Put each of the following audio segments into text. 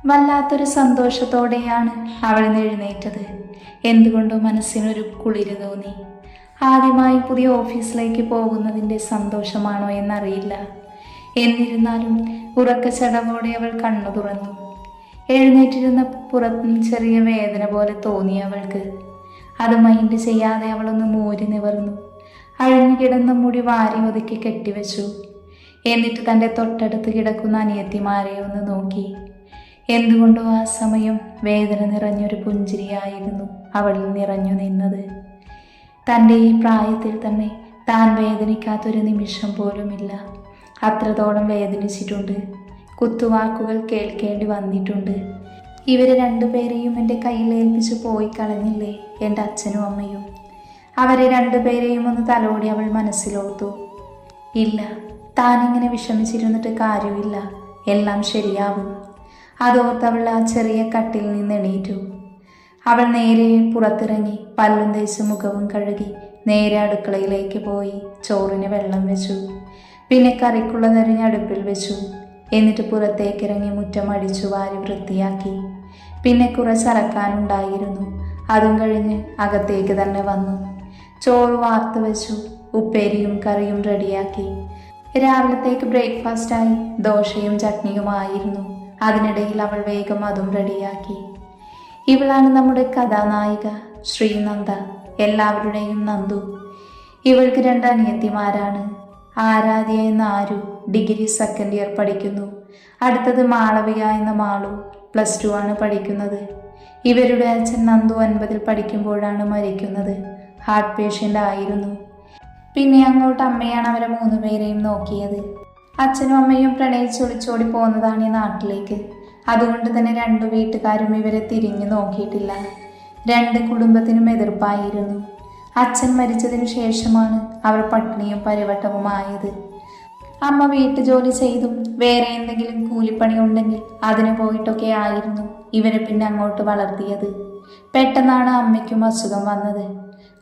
വല്ലാത്തൊരു സന്തോഷത്തോടെയാണ് അവൾ എഴുന്നേറ്റത്. എന്തുകൊണ്ടോ മനസ്സിനൊരു കുളിര് തോന്നി. ആദ്യമായി പുതിയ ഓഫീസിലേക്ക് പോകുന്നതിൻ്റെ സന്തോഷമാണോ എന്നറിയില്ല. എന്നിരുന്നാലും ഉറക്കച്ചടവോടെ അവൾ കണ്ണു തുറന്നു. എഴുന്നേറ്റിരുന്ന പുറത്തും ചെറിയ വേദന പോലെ തോന്നി അവൾക്ക്. അത് മൈൻഡ് ചെയ്യാതെ അവളൊന്ന് മൂരി നിവർന്നു. അഴിഞ്ഞു കിടന്ന മുടി വാരി ഒതുക്കി കെട്ടിവെച്ചു. എന്നിട്ട് തൻ്റെ തൊട്ടടുത്ത് കിടക്കുന്ന അനിയത്തിമാരെ ഒന്ന് നോക്കി. എന്തുകൊണ്ടോ ആ സമയം വേദന നിറഞ്ഞൊരു പുഞ്ചിരിയായിരുന്നു അവളിൽ നിറഞ്ഞു നിന്നത്. തൻ്റെ ഈ പ്രായത്തിൽ തന്നെ താൻ വേദനിക്കാത്തൊരു നിമിഷം പോലുമില്ല. അത്രത്തോളം വേദനിച്ചിട്ടുണ്ട്. കുത്തുവാക്കുകൾ കേൾക്കേണ്ടി വന്നിട്ടുണ്ട്. ഇവരെ രണ്ടുപേരെയും എൻ്റെ കയ്യിലേൽപ്പിച്ച് പോയി കളഞ്ഞില്ലേ എൻ്റെ അച്ഛനും അമ്മയും. അവരെ രണ്ടുപേരെയും ഒന്ന് തലോടി അവൾ മനസ്സിലോർത്തു. ഇല്ല, താനിങ്ങനെ വിഷമിച്ചിരുന്നിട്ട് കാര്യമില്ല, എല്ലാം ശരിയാവും. അതോർത്തവൾ ആ ചെറിയ കട്ടിൽ നിന്ന് എണീറ്റു. അവൾ നേരെ പുറത്തിറങ്ങി പല്ലും തേച്ച് മുഖവും കഴുകി നേരെ അടുക്കളയിലേക്ക് പോയി ചോറിന് വെള്ളം വെച്ചു. പിന്നെ കറിക്കുള്ളതരിഞ്ഞ് അടുപ്പിൽ വെച്ചു. എന്നിട്ട് പുറത്തേക്കിറങ്ങി മുറ്റം അടിച്ചു വാരി വൃത്തിയാക്കി. പിന്നെ കുറച്ചറക്കാനുണ്ടായിരുന്നു. അതും കഴിഞ്ഞ് അകത്തേക്ക് തന്നെ വന്നു. ചോറ് വാർത്ത് വെച്ചു. ഉപ്പേരിയും കറിയും റെഡിയാക്കി. രാവിലത്തേക്ക് ബ്രേക്ക്ഫാസ്റ്റായി ദോശയും ചട്നിയുമായിരുന്നു. അതിനിടയിൽ അവൾ വേഗം അതും റെഡിയാക്കി. ഇവളാണ് നമ്മുടെ കഥാനായിക ശ്രീനന്ദ, എല്ലാവരുടെയും നന്ദു. ഇവൾക്ക് 2 അനിയത്തിമാരാണ്. ആരാധ്യ എന്ന ആരു ഡിഗ്രി 2nd ഇയർ പഠിക്കുന്നു. അടുത്തത് മാളവിക എന്ന മാളു +2 ആണ് പഠിക്കുന്നത്. ഇവരുടെ അച്ഛൻ നന്ദു 9ൽ പഠിക്കുമ്പോഴാണ് മരിക്കുന്നത്. ഹാർട്ട് പേഷ്യൻ്റ് ആയിരുന്നു. പിന്നെ അങ്ങോട്ട് അമ്മയാണ് അവരെ 3 പേരെയും നോക്കിയത്. അച്ഛനും അമ്മയും പ്രണയിച്ചൊളിച്ചോടി പോകുന്നതാണ് ഈ നാട്ടിലേക്ക്. അതുകൊണ്ട് തന്നെ 2 വീട്ടുകാരും ഇവരെ തിരിഞ്ഞു നോക്കിയിട്ടില്ല. 2 കുടുംബത്തിനും എതിർപ്പായിരുന്നു. അച്ഛൻ മരിച്ചതിനു ശേഷമാണ് അവർ പട്ടിണിയും പരിവട്ടവുമായത്. അമ്മ വീട്ടുജോലി ചെയ്തും വേറെ എന്തെങ്കിലും കൂലിപ്പണി ഉണ്ടെങ്കിൽ അതിന് പോയിട്ടൊക്കെ ആയിരുന്നു ഇവരെ പിന്നെ അങ്ങോട്ട് വളർത്തിയത്. പെട്ടെന്നാണ് അമ്മയ്ക്കും അസുഖം വന്നത്.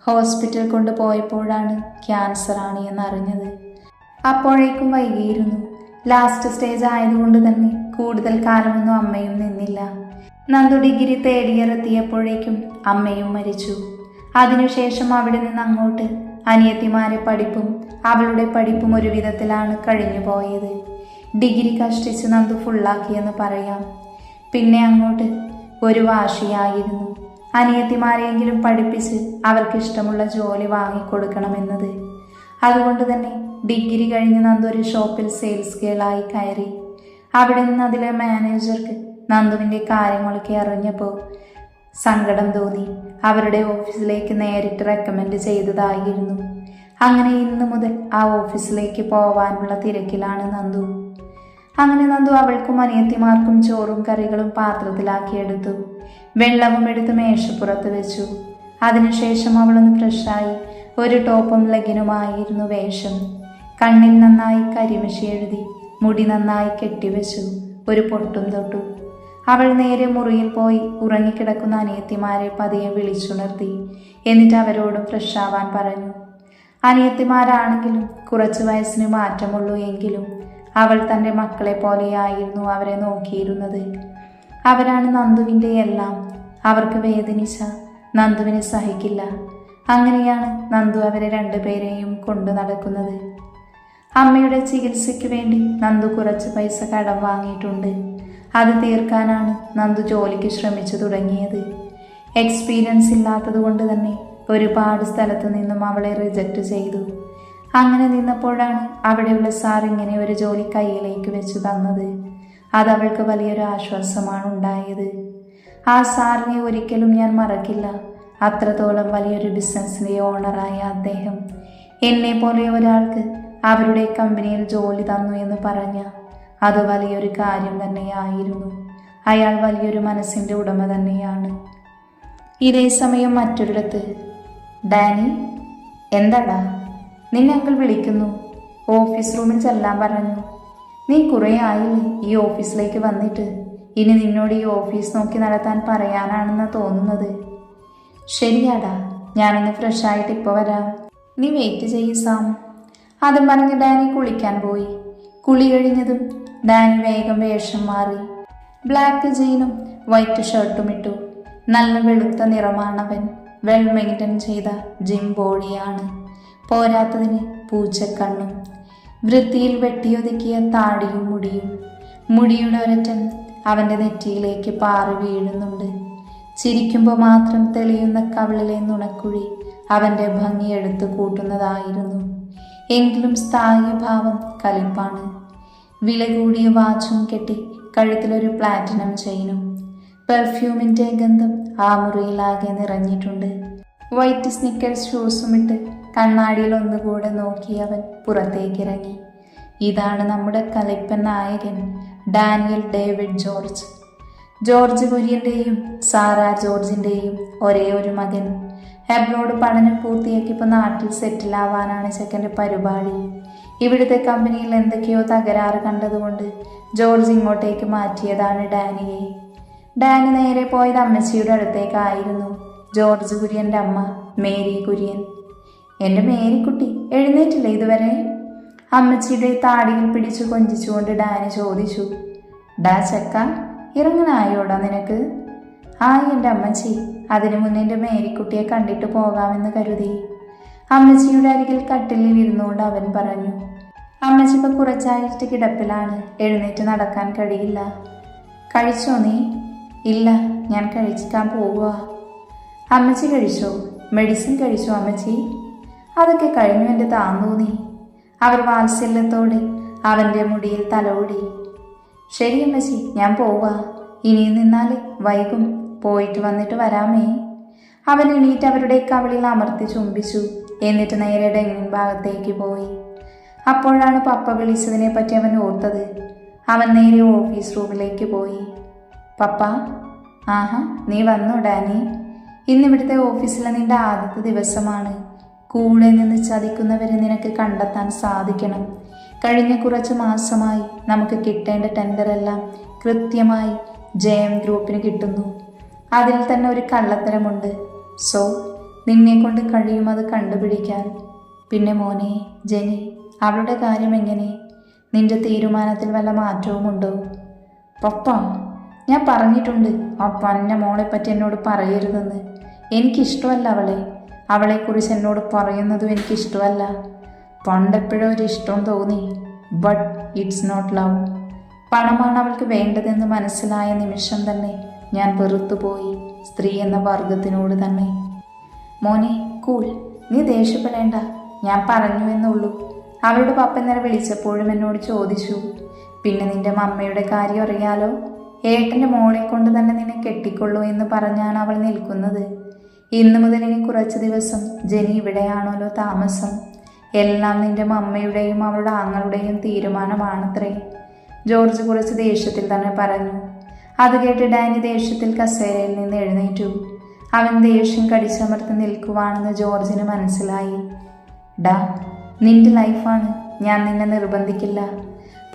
ഹോസ്പിറ്റൽ കൊണ്ടുപോയപ്പോഴാണ് ക്യാൻസറാണ് എന്നറിഞ്ഞത്. അപ്പോഴേക്കും വൈകിയിരുന്നു. ലാസ്റ്റ് സ്റ്റേജ് ആയതുകൊണ്ട് തന്നെ കൂടുതൽ കാലമൊന്നും അമ്മയും നിന്നില്ല. നന്ദു ഡിഗ്രി 3rd ഇയർ എത്തിയപ്പോഴേക്കും അമ്മയും മരിച്ചു. അതിനുശേഷം അവിടെ നിന്ന് അങ്ങോട്ട് അനിയത്തിമാരെ പഠിപ്പും അവളുടെ പഠിപ്പും ഒരു വിധത്തിലാണ് കഴിഞ്ഞു പോയത്. ഡിഗ്രി കഷ്ടിച്ച് നന്ദു ഫുള്ളാക്കിയെന്ന് പറയാം. പിന്നെ അങ്ങോട്ട് ഒരു വാശിയായിരുന്നു അനിയത്തിമാരെയെങ്കിലും പഠിപ്പിച്ച് അവർക്കിഷ്ടമുള്ള ജോലി വാങ്ങിക്കൊടുക്കണമെന്നത്. അതുകൊണ്ട് തന്നെ ഡിഗ്രി കഴിഞ്ഞ് നന്ദു ഒരു ഷോപ്പിൽ സെയിൽസ് ഗേളായി കയറി. അവിടെ നിന്ന് അതിലെ മാനേജർക്ക് നന്ദുവിൻ്റെ കാര്യങ്ങളൊക്കെ അറിഞ്ഞപ്പോൾ സങ്കടം തോന്നി. അവരുടെ ഓഫീസിലേക്ക് നേരിട്ട് റെക്കമെൻഡ് ചെയ്തതായിരുന്നു. അങ്ങനെ ഇന്നു മുതൽ ആ ഓഫീസിലേക്ക് പോവാനുള്ള തിരക്കിലാണ് നന്ദു. അങ്ങനെ നന്ദു അവൾക്കും അനിയത്തിമാർക്കും ചോറും കറികളും പാത്രത്തിലാക്കിയെടുത്തു. വെള്ളവും എടുത്ത് മേശപ്പുറത്ത് വെച്ചു. അതിനുശേഷം അവളൊന്ന് ഫ്രഷായി. ഒരു ടോപ്പും ലെഗിനുമായിരുന്നു വേഷം. കണ്ണിൽ നന്നായി കരിമഷി എഴുതി. മുടി നന്നായി കെട്ടിവെച്ചു. ഒരു പൊട്ടും തൊട്ടു. അവൾ നേരെ മുറിയിൽ പോയി ഉറങ്ങിക്കിടക്കുന്ന അനിയത്തിമാരെ പതിയെ വിളിച്ചുണർത്തി. എന്നിട്ട് അവരോടും ഫ്രഷാവാൻ പറഞ്ഞു. അനിയത്തിമാരാണെങ്കിലും കുറച്ച് വയസ്സിന് മാറ്റമുള്ളൂ എങ്കിലും അവൾ തൻ്റെ മക്കളെ പോലെയായിരുന്നു അവരെ നോക്കിയിരുന്നത്. അവരാണ് നന്ദുവിൻ്റെ എല്ലാം. അവർക്ക് വേദനിച്ച നന്ദുവിനെ സഹിക്കില്ല. അങ്ങനെയാണ് നന്ദു അവരെ 2 പേരെയും കൊണ്ടു നടക്കുന്നത്. അമ്മയുടെ ചികിത്സയ്ക്ക് വേണ്ടി നന്ദു കുറച്ച് പൈസ കടം വാങ്ങിയിട്ടുണ്ട്. അത് തീർക്കാനാണ് നന്ദു ജോലിക്ക് ശ്രമിച്ചു തുടങ്ങിയത്. എക്സ്പീരിയൻസ് ഇല്ലാത്തത് കൊണ്ട് തന്നെ ഒരുപാട് സ്ഥലത്തു നിന്നും അവളെ റിജക്റ്റ് ചെയ്തു. അങ്ങനെ നിന്നപ്പോഴാണ് അവിടെയുള്ള സാർ ഇങ്ങനെ ഒരു ജോലി കയ്യിലേക്ക് വെച്ച് തന്നത്. അതവൾക്ക് വലിയൊരു ആശ്വാസമാണ് ഉണ്ടായത്. ആ സാറിനെ ഒരിക്കലും ഞാൻ മറക്കില്ല. അത്രത്തോളം വലിയൊരു ബിസിനസ്സിൻ്റെ ഓണറായ അദ്ദേഹം എന്നെ പോലെ ഒരാൾക്ക് അവരുടെ കമ്പനിയിൽ ജോലി തന്നു എന്ന് പറഞ്ഞ അത് വലിയൊരു കാര്യം തന്നെയായിരുന്നു. അയാൾ വലിയൊരു മനസ്സിൻ്റെ ഉടമ തന്നെയാണ്. ഇതേ സമയം മറ്റൊരിടത്ത്, ഡാനി, എന്താടാ, നിന്നെ അങ്കിൾ വിളിക്കുന്നു. ഓഫീസ് റൂമിൽ ചെല്ലാൻ പറഞ്ഞു. നീ കുറേ ആയില്ലേ ഈ ഓഫീസിലേക്ക് വന്നിട്ട്. ഇനി നിന്നോട് ഈ ഓഫീസ് നോക്കി നടത്താൻ പറയാനാണെന്ന് തോന്നുന്നത്. ശരിയാടാ, ഞാനൊന്ന് ഫ്രഷായിട്ട് ഇപ്പോൾ വരാം. നീ വെയിറ്റ് ചെയ്യ് സാം. അതും പറഞ്ഞ് ഡാനി കുളിക്കാൻ പോയി. കുളി കഴിഞ്ഞതും ഡാനി വേഗം വേഷം മാറി. ബ്ലാക്ക് ജീനും വൈറ്റ് ഷർട്ടും ഇട്ടു. നല്ല വെളുത്ത നിറമാണവൻ. വെൽ മെയിൻറ്റൈൻ ചെയ്ത ജിം ബോഡിയാണ്. പോരാത്തതിന് പൂച്ചക്കണ്ണും. വൃത്തിയിൽ വെട്ടിയൊതുക്കിയ താടിയും മുടിയും. മുടിയുടെ ഒരറ്റം അവൻ്റെ നെറ്റിയിലേക്ക് പാറി വീഴുന്നുണ്ട്. ചിരിക്കുമ്പോൾ മാത്രം തെളിയുന്ന കവിളിലെ നുണക്കുഴി അവൻ്റെ ഭംഗി എടുത്തു കൂട്ടുന്നതായിരുന്നു. എങ്കിലും സ്ഥായിഭാവം കലിപ്പാണ്. വില കൂടിയ വാച്ചും കെട്ടി കഴുത്തിലൊരു പ്ലാറ്റിനം ചെയിനും. പെർഫ്യൂമിൻ്റെ ഗന്ധം ആ മുറിയിലാകെ നിറഞ്ഞിട്ടുണ്ട്. വൈറ്റ് സ്നിക്കേഴ്സ് ഷൂസും ഇട്ട് കണ്ണാടിയിൽ ഒന്നുകൂടെ നോക്കി അവൻ പുറത്തേക്കിറങ്ങി. ഇതാണ് നമ്മുടെ കലിപ്പൻ നായകൻ, ഡാനിയൽ ഡേവിഡ് ജോർജ്. ജോർജ് കുര്യൻ്റെയും സാറ ജോർജിൻ്റെയും ഒരേ ഒരു മകൻ. എബ്രോഡ് പഠനം പൂർത്തിയാക്കിയപ്പോൾ നാട്ടിൽ സെറ്റിലാവാനാണ് ചെക്കൻ്റെ പരിപാടി. ഇവിടുത്തെ കമ്പനിയിൽ എന്തൊക്കെയോ തകരാറ് കണ്ടതുകൊണ്ട് ജോർജ് ഇങ്ങോട്ടേക്ക് മാറ്റിയതാണ് ഡാനിയെ. ഡാനി നേരെ പോയത് അമ്മച്ചിയുടെ അടുത്തേക്കായിരുന്നു. ജോർജ് കുര്യൻ്റെ അമ്മ മേരി കുര്യൻ. എൻ്റെ മേരിക്കുട്ടി എഴുന്നേറ്റില്ല ഇതുവരെ? അമ്മച്ചിയുടെ താടിയിൽ പിടിച്ചു കൊഞ്ചിച്ചുകൊണ്ട് ഡാനി ചോദിച്ചു. ഡാ ചക്ക, ഇറങ്ങനായോടാ നിനക്ക്? ആയി എൻ്റെ അമ്മച്ചി. അതിനു മുന്നേ എൻ്റെ മേരിക്കുട്ടിയെ കണ്ടിട്ട് പോകാമെന്ന് കരുതി. അമ്മച്ചിയുടെ അരികിൽ കട്ടിലിൽ ഇരുന്നുകൊണ്ട് അവൻ പറഞ്ഞു. അമ്മച്ചി ഇപ്പം കുറച്ചായിട്ട് കിടപ്പിലാണ്, എഴുന്നേറ്റ് നടക്കാൻ കഴിയില്ല. കഴിച്ചോ നീ? ഇല്ല, ഞാൻ കഴിക്കാൻ പോവുക. അമ്മച്ചി കഴിച്ചോ? മെഡിസിൻ കഴിച്ചോ അമ്മച്ചി? അതൊക്കെ കഴിഞ്ഞു എൻ്റെ താന്തോന്നി. അവർ വാത്സല്യത്തോടെ അവൻ്റെ മുടിയിൽ തലോടി. ശരി അമ്മച്ചി, ഞാൻ പോവാ. ഇനിയും നിന്നാൽ വൈകും. പോയിട്ട് വന്നിട്ട് വരാമേ. അവൻ എണീറ്റ് അവരുടെ കവിളിൽ അമർത്തി ചുംബിച്ചു. എന്നിട്ട് നേരെ ഡൈനിങ് ഭാഗത്തേക്ക് പോയി. അപ്പോഴാണ് പപ്പ വിളിച്ചതിനെ പറ്റി അവൻ ഓർത്തത്. അവൻ നേരെ ഓഫീസ് റൂമിലേക്ക് പോയി. പപ്പ. ആഹാ, നീ വന്നു ഡാനി. ഇന്നിവിടുത്തെ ഓഫീസിലെ നിന്റെ ആദ്യത്തെ ദിവസമാണ്. കൂടെ നിന്ന് ചതിക്കുന്നവരെ നിനക്ക് കണ്ടെത്താൻ സാധിക്കണം. കഴിഞ്ഞ കുറച്ച് മാസമായി നമുക്ക് കിട്ടേണ്ട ടെൻഡറെല്ലാം കൃത്യമായി ജയം ഗ്രൂപ്പിന് കിട്ടുന്നു. അതിൽ തന്നെ ഒരു കള്ളത്തരമുണ്ട്. സോ നിന്നെ കൊണ്ട് കഴിയും അത് കണ്ടുപിടിക്കാൻ. പിന്നെ മോനെ ജെനി, അവളുടെ കാര്യം എങ്ങനെ? നിന്റെ തീരുമാനത്തിൽ വല്ല മാറ്റവുമുണ്ടോ? പപ്പ, ഞാൻ പറഞ്ഞിട്ടുണ്ട് ആ പന്ന മോളെപ്പറ്റി എന്നോട് പറയരുതെന്ന്. എനിക്കിഷ്ടമല്ല അവളെ. അവളെക്കുറിച്ച് എന്നോട് പറയുന്നതും എനിക്കിഷ്ടമല്ല. പണ്ടെപ്പോഴോ ഒരു ഇഷ്ടം തോന്നി. But it's not love. പണമാണ് അവൾക്ക് വേണ്ടതെന്ന് മനസ്സിലായ നിമിഷം തന്നെ ഞാൻ വെറുത്തുപോയി, സ്ത്രീ എന്ന വർഗത്തിനോട് തന്നെ. മോനെ കൂൾ, നീ ദേഷ്യപ്പെടേണ്ട. ഞാൻ പറഞ്ഞു എന്നുള്ളൂ. അവളുടെ പപ്പ ഇന്നലെ വിളിച്ചപ്പോഴും എന്നോട് ചോദിച്ചു. പിന്നെ നിന്റെ മമ്മയുടെ കാര്യം അറിയാലോ. ഏട്ടൻ്റെ മോളെ കൊണ്ട് തന്നെ നിന്നെ കെട്ടിക്കൊള്ളൂ എന്ന് പറഞ്ഞാണ് അവൾ നിൽക്കുന്നത്. ഇന്നു മുതൽ ഇനി കുറച്ച് ദിവസം ജെനി ഇവിടെയാണല്ലോ താമസം. എല്ലാം നിന്റെ മമ്മയുടെയും അവളുടെ ആങ്ങളുടെയും തീരുമാനമാണത്രേ. ജോർജ് കുറച്ച് ദേഷ്യത്തിൽ തന്നെ പറഞ്ഞു. അത് കേട്ട് ഡാനി ദേഷ്യത്തിൽ കസേരയിൽ നിന്ന് എഴുന്നേറ്റു. അവൻ ദേഷ്യം കടിച്ചമർത്തി നിൽക്കുവാണെന്ന് ജോർജിന് മനസ്സിലായി. ഡാ, നിന്റെ ലൈഫാണ്, ഞാൻ നിന്നെ നിർബന്ധിക്കില്ല.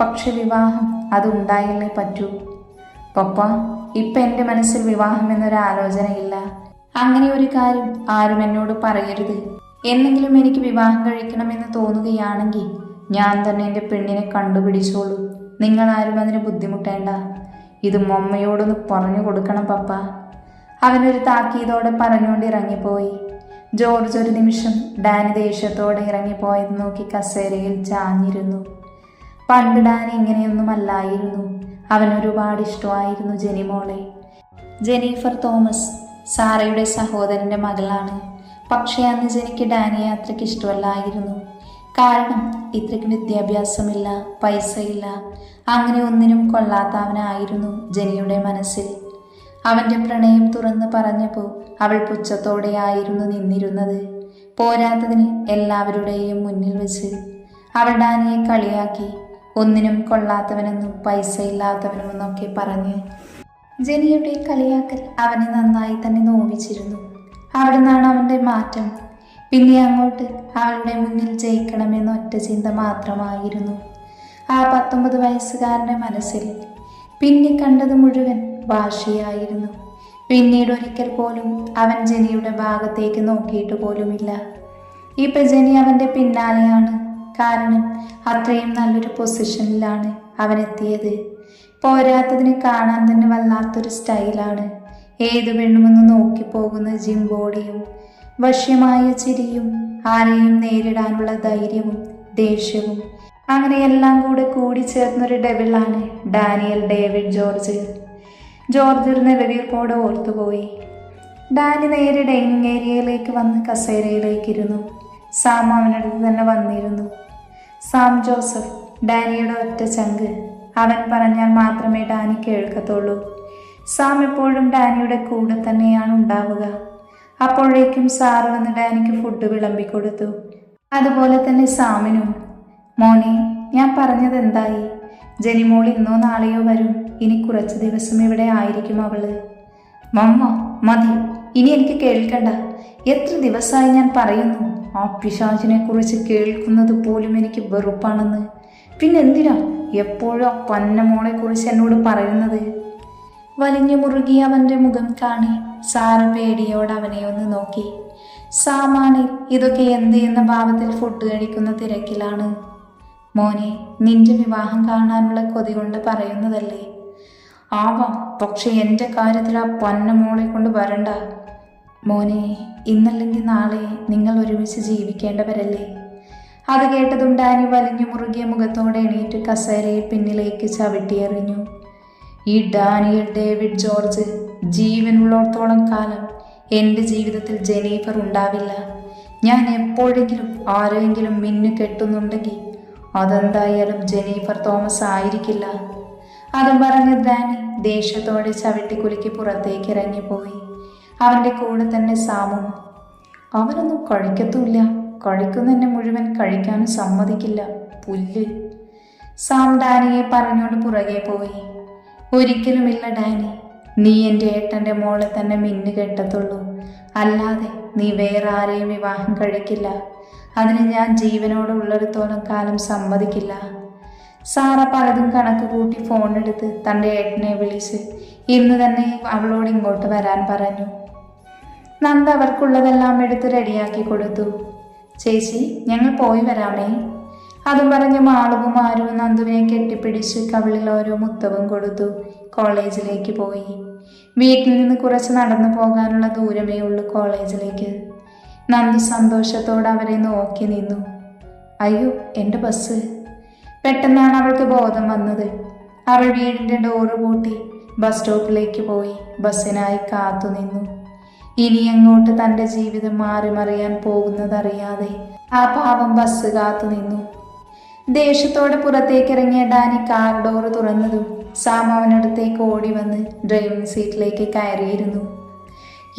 പക്ഷെ വിവാഹം അതുണ്ടായല്ലേ പറ്റൂ. പപ്പ, ഇപ്പം എൻ്റെ മനസ്സിൽ വിവാഹം എന്നൊരാലോചനയില്ല. അങ്ങനെ ഒരു കാര്യം ആരും എന്നോട് പറയരുത്. എന്നെങ്കിലും എനിക്ക് വിവാഹം കഴിക്കണമെന്ന് തോന്നുകയാണെങ്കിൽ ഞാൻ തന്നെ എൻ്റെ പെണ്ണിനെ കണ്ടുപിടിച്ചോളൂ. നിങ്ങളാരും അതിന് ബുദ്ധിമുട്ടേണ്ട. ഇത് മമ്മയോടൊന്ന് പറഞ്ഞു കൊടുക്കണം പപ്പ. അവനൊരു താക്കീതോടെ പറഞ്ഞുകൊണ്ട് ഇറങ്ങിപ്പോയി. ജോർജ് ഒരു നിമിഷം ഡാനി ദേഷ്യത്തോടെ ഇറങ്ങിപ്പോയത് നോക്കി കസേരയിൽ ചാഞ്ഞിരുന്നു. പണ്ട് ഡാനി ഇങ്ങനെയൊന്നും അല്ലായിരുന്നു. അവനൊരുപാട് ഇഷ്ടമായിരുന്നു ജെനിമോളെ. ജെനിഫർ തോമസ് സാറയുടെ സഹോദരൻ്റെ മകളാണ്. പക്ഷേ അന്ന് ജെനിക്ക് ഡാനിയെ അത്രയ്ക്ക് ഇഷ്ടമല്ലായിരുന്നു. കാരണം ഇത്രയ്ക്ക് വിദ്യാഭ്യാസമില്ല, പൈസയില്ല, അങ്ങനെ ഒന്നിനും കൊള്ളാത്ത അവനായിരുന്നു ജെനിയുടെ മനസ്സിൽ. അവൻ്റെ പ്രണയം തുറന്ന് പറഞ്ഞപ്പോൾ അവൾ പുച്ഛത്തോടെയായിരുന്നു നിന്നിരുന്നത്. പോരാത്തതിന് എല്ലാവരുടെയും മുന്നിൽ വെച്ച് അവൾ ഡാനിയെ കളിയാക്കി. ഒന്നിനും കൊള്ളാത്തവനെന്നും പൈസയില്ലാത്തവനും എന്നൊക്കെ പറഞ്ഞ് ജെനിയുടെ കളിയാക്കൽ അവനെ നന്നായി തന്നെ നോവിച്ചിരുന്നു. അവിടെ നിന്നാണ് അവൻ്റെ മാറ്റം. പിന്നെ അങ്ങോട്ട് അവളുടെ മുന്നിൽ ജയിക്കണമെന്ന ഒറ്റ ചിന്ത മാത്രമായിരുന്നു ആ 19 വയസ്സുകാരൻ്റെ മനസ്സിൽ. പിന്നെ കണ്ടത് മുഴുവൻ വാശിയായിരുന്നു. പിന്നീട് ഒരിക്കൽ പോലും അവൻ ജെനിയുടെ ഭാഗത്തേക്ക് നോക്കിയിട്ട് പോലുമില്ല. ഇപ്പം ജെനി അവൻ്റെ പിന്നാലെയാണ്. കാരണം അത്രയും നല്ലൊരു പൊസിഷനിലാണ് അവനെത്തിയത്. പോരാത്തതിനെ കാണാൻ തന്നെ വല്ലാത്തൊരു സ്റ്റൈലാണ്. ഏതു പെണ്ണുമെന്ന് നോക്കിപ്പോകുന്ന ജിം ബോഡിയും വശ്യമായ ചിരിയും ആരെയും നേരിടാനുള്ള ധൈര്യവും ദേഷ്യവും അങ്ങനെ എല്ലാം കൂടി ചേർന്നൊരു ഡെവിളാണ് ഡാനിയൽ ഡേവിഡ് ജോർജ്. ജോർജ് ഒരു നിലവിളിപ്പോടെ ഓർത്തുപോയി. ഡാനി നേരെ ഡൈനിങ് ഏരിയയിലേക്ക് വന്ന് കസേരയിലേക്ക് ഇരുന്നു. സാം അവനടുത്ത് തന്നെ വന്നിരുന്നു. സാം ജോസഫ്, ഡാനിയുടെ ഒറ്റ ചങ്ക്. അവൻ പറഞ്ഞാൽ മാത്രമേ ഡാനി കേൾക്കത്തുള്ളൂ. സാം എപ്പോഴും ഡാനിയുടെ കൂടെ തന്നെയാണ് ഉണ്ടാവുക. അപ്പോഴേക്കും സാറ് വന്ന് ഡാനിക്ക് ഫുഡ് വിളമ്പിക്കൊടുത്തു. അതുപോലെ തന്നെ സാമിനും. മോനെ, ഞാൻ പറഞ്ഞത് എന്തായി? ജനിമോൾ ഇന്നോ നാളെയോ വരും. ഇനി കുറച്ച് ദിവസം ഇവിടെ ആയിരിക്കും അവള്. മമ്മ മതി, ഇനി എനിക്ക് കേൾക്കണ്ട. എത്ര ദിവസമായി ഞാൻ പറയുന്നു, ആ പിശാചിനെ കുറിച്ച് കേൾക്കുന്നത് പോലും എനിക്ക് വെറുപ്പാണെന്ന്. പിന്നെന്തിനാ എപ്പോഴും ആ പന്നമോളെ കുറിച്ച് എന്നോട് പറയുന്നത്? വലിഞ്ഞു മുറുകി അവൻ്റെ മുഖം കാണി സാറ് പേടിയോട് അവനെ ഒന്ന് നോക്കി. സാമാണ് ഇതൊക്കെ എന്ത് എന്ന ഭാവത്തിൽ ഫുഡ് കഴിക്കുന്ന തിരക്കിലാണ്. മോനെ, നിന്റെ വിവാഹം കാണാനുള്ള കൊതി കൊണ്ട് പറയുന്നതല്ലേ? ആവാം, പക്ഷെ എൻ്റെ കാര്യത്തിൽ ആ പന്നമോളെ കൊണ്ട് വരണ്ട. മോനെ, ഇന്നല്ലെങ്കിൽ നാളെ നിങ്ങൾ ഒരുമിച്ച് ജീവിക്കേണ്ടവരല്ലേ? അത് കേട്ടതും ഡാനി വലിഞ്ഞു മുറുകിയ മുഖത്തോടെ എണീറ്റ് കസേരയിൽ പിന്നിലേക്ക് ചവിട്ടിയെറിഞ്ഞു. ഈ ഡാനിയൽ ഡേവിഡ് ജോർജ് ജീവനുള്ളിടത്തോളം കാലം എൻ്റെ ജീവിതത്തിൽ ജെനീഫർ ഉണ്ടാവില്ല. ഞാൻ എപ്പോഴെങ്കിലും ആരെങ്കിലും മിന്നു കെട്ടുന്നുണ്ടെങ്കിൽ അതെന്തായാലും ജെനീഫർ തോമസ് ആയിരിക്കില്ല. അതും പറഞ്ഞ് ഡാനി ദേഷ്യത്തോടെ ചവിട്ടിക്കുലുക്കി പുറത്തേക്ക് ഇറങ്ങിപ്പോയി. അവൻ്റെ കൂടെ തന്നെ സാമും. അവനൊന്നും കഴിക്കത്തുമില്ല, കഴിക്കുന്നതന്നെ മുഴുവൻ കഴിക്കാനും സമ്മതിക്കില്ല, പുല്ല്. സാം ഡാനിയെ പറഞ്ഞുകൊണ്ട് പുറകെ പോയി. ഒരിക്കലുമില്ല ഡാനി, നീ എൻ്റെ ഏട്ടൻ്റെ മോളെ തന്നെ മിന്നു കെട്ടത്തുള്ളൂ, അല്ലാതെ നീ വേറെ ആരെയും വിവാഹം കഴിക്കില്ല. അതിന് ഞാൻ ജീവനോടെ ഉള്ളിടത്തോളം കാലം സമ്മതിക്കില്ല. സാറ പലതും കണക്ക് കൂട്ടി ഫോണെടുത്ത് തൻ്റെ ഏട്ടനെ വിളിച്ച് ഇന്ന് തന്നെ അവളോട് ഇങ്ങോട്ട് വരാൻ പറഞ്ഞു. നന്ദ അവർക്കുള്ളതെല്ലാം എടുത്ത് റെഡിയാക്കി കൊടുത്തു. ചേച്ചി, ഞങ്ങൾ പോയി വരാമേ. അതും പറഞ്ഞ് മാളവും ആരും നന്ദുവിനെ കെട്ടിപ്പിടിച്ച് കവിളിൽ ഓരോ മുത്തവും കൊടുത്തു കോളേജിലേക്ക് പോയി. വീട്ടിൽ നിന്ന് കുറച്ച് നടന്നു പോകാനുള്ള ദൂരമേ ഉള്ളൂ കോളേജിലേക്ക്. നന്ദു സന്തോഷത്തോടെ അവരെ നോക്കി നിന്നു. അയ്യോ, എൻ്റെ ബസ്. പെട്ടെന്നാണ് അവൾക്ക് ബോധം വന്നത്. അവൾ വീടിൻ്റെ ഡോറ് പൂട്ടി ബസ് സ്റ്റോപ്പിലേക്ക് പോയി ബസ്സിനായി കാത്തു നിന്നു. ഇനി അങ്ങോട്ട് തൻ്റെ ജീവിതം മാറി മറിയാൻ പോകുന്നതറിയാതെ ആ പാവം ബസ് കാത്തു നിന്നു. ദേഷ്യത്തോടെ പുറത്തേക്കിറങ്ങിയ ഡാനി കാർ ഡോറ് തുറന്നതും സാം അവനടുത്തേക്ക് ഓടി വന്ന് ഡ്രൈവിംഗ് സീറ്റിലേക്ക് കയറിയിരുന്നു.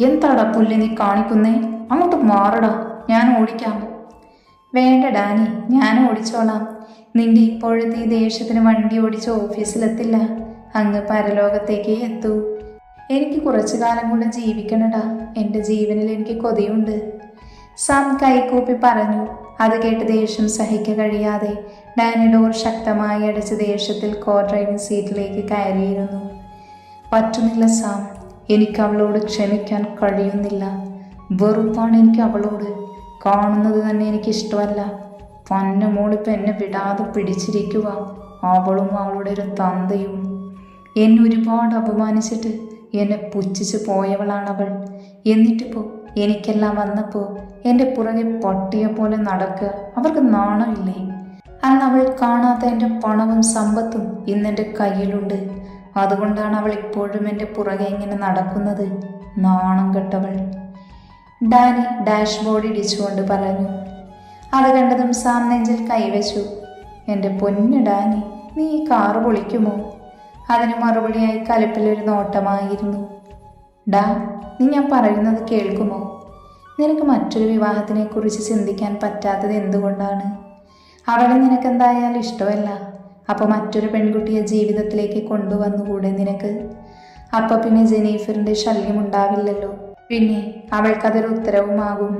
എന്താടാ പുല്ല് നീ കാണിക്കുന്നേ? അങ്ങോട്ട് മാറടാ, ഞാൻ ഓടിക്കാം. വേണ്ട ഡാനി, ഞാൻ ഓടിച്ചോളാം. നിന്റെ ഇപ്പോഴത്തെ ഈ ദേഷ്യത്തിന് വണ്ടി ഓടിച്ച് ഓഫീസിലെത്തില്ല, അങ്ങ് പരലോകത്തേക്കേ എത്തൂ. എനിക്ക് കുറച്ചു കാലം കൂടെ ജീവിക്കണടാ, എൻ്റെ ജീവനിൽ എനിക്ക് കൊതിയുണ്ട്. സാം കൈകൂപ്പി പറഞ്ഞു. അത് കേട്ട് ദേഷ്യം സഹിക്കാൻ കഴിയാതെ ഡാനി ഡോർ ശക്തമായി അടച്ച് ദേഷ്യത്തിൽ കോ ഡ്രൈവിംഗ് സീറ്റിലേക്ക് കയറിയിരുന്നു. പറ്റുന്നില്ല സാം, എനിക്ക് അവളോട് ക്ഷമിക്കാൻ കഴിയുന്നില്ല. വെറുപ്പാണ് എനിക്ക് അവളോട്. കാണുന്നത് തന്നെ എനിക്കിഷ്ടമല്ല. പന്നമോളിപ്പോൾ എന്നെ വിടാതെ പിടിച്ചിരിക്കുക. അവളും അവളുടെ ഒരു തന്തയും എന്നെ ഒരുപാട് അപമാനിച്ചിട്ട് എന്നെ പുച്ഛിച്ച് പോയവളാണവൾ. എന്നിട്ടിപ്പോൾ എനിക്കെല്ലാം വന്നപ്പോൾ എൻ്റെ പുറകെ പട്ടിയെ പോലെ നടക്കുക. അവർക്ക് നാണമില്ലേ? അന്ന് അവൾ കാണാത്ത എൻ്റെ പണവും സമ്പത്തും ഇന്നെൻ്റെ കയ്യിലുണ്ട്. അതുകൊണ്ടാണ് അവൾ ഇപ്പോഴും എൻ്റെ പുറകെ ഇങ്ങനെ നടക്കുന്നത്. നാണം കെട്ടവൾ. ഡാനി ഡാഷ്ബോർഡ് ഇടിച്ചുകൊണ്ട് പറഞ്ഞു. അത് കണ്ടതും സാം നെഞ്ചിൽ കൈവച്ചു. എൻ്റെ പൊന്നു ഡാനി, നീ ഈ കാറ് പൊളിക്കുമോ? അതിന് മറുപടിയായി കലിപ്പിലൊരു നോട്ടമായിരുന്നു. ഡാ, നീ ഞാൻ പറയുന്നത് കേൾക്കുമോ? നിനക്ക് മറ്റൊരു വിവാഹത്തിനെക്കുറിച്ച് ചിന്തിക്കാൻ പറ്റാത്തത് എന്തുകൊണ്ടാണ്? അവളെ നിനക്കെന്തായാലും ഇഷ്ടമല്ല. അപ്പോൾ മറ്റൊരു പെൺകുട്ടിയെ ജീവിതത്തിലേക്ക് കൊണ്ടുവന്നുകൂടെ നിനക്ക്? അപ്പോൾ പിന്നെ ജെനീഫറിൻ്റെ ശല്യം ഉണ്ടാവില്ലല്ലോ. പിന്നെ അവൾക്കതൊരു ഉത്തരവുമാകും.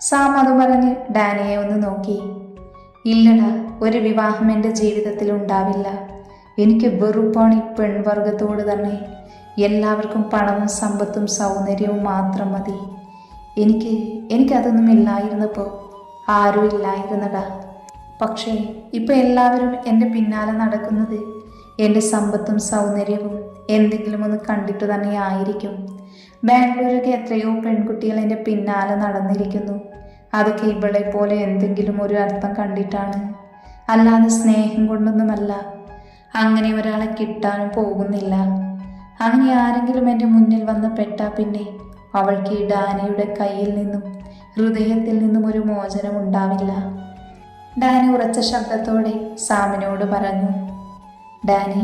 സാം അത് പറഞ്ഞ് ഡാനിയെ ഒന്ന് നോക്കി. ഇല്ലടാ, ഒരു വിവാഹം എൻ്റെ ജീവിതത്തിൽ ഉണ്ടാവില്ല. എനിക്ക് വെറുപ്പാണ് ഈ പെൺവർഗത്തോട് തന്നെ. എല്ലാവർക്കും പണവും സമ്പത്തും സൗന്ദര്യവും മാത്രം മതി. എനിക്കതൊന്നും ഇല്ലായിരുന്നപ്പോൾ ആരും ഇല്ലായിരുന്നടാ. പക്ഷേ ഇപ്പം എല്ലാവരും എൻ്റെ പിന്നാലെ നടക്കുന്നത് എൻ്റെ സമ്പത്തും സൗന്ദര്യവും എന്തെങ്കിലും ഒന്ന് കണ്ടിട്ട് തന്നെ ആയിരിക്കും. ബാംഗ്ലൂരൊക്കെ എത്രയോ പെൺകുട്ടികൾ എൻ്റെ പിന്നാലെ നടന്നിരിക്കുന്നു. അതൊക്കെ ഇവളെ പോലെ എന്തെങ്കിലും ഒരു അർത്ഥം കണ്ടിട്ടാണ്, അല്ലാതെ സ്നേഹം കൊണ്ടൊന്നുമല്ല. അങ്ങനെ ഒരാളെ കിട്ടാനും പോകുന്നില്ല. അങ്ങനെ ആരെങ്കിലും എൻ്റെ മുന്നിൽ വന്ന് പെട്ടാ പിന്നെ അവൾക്ക് ഈ ഡാനിയുടെ കയ്യിൽ നിന്നും ഹൃദയത്തിൽ നിന്നും ഒരു മോചനം ഉണ്ടാവില്ല. ഡാനി ഉറച്ച ശബ്ദത്തോടെ സാമിനോട് പറഞ്ഞു. ഡാനി,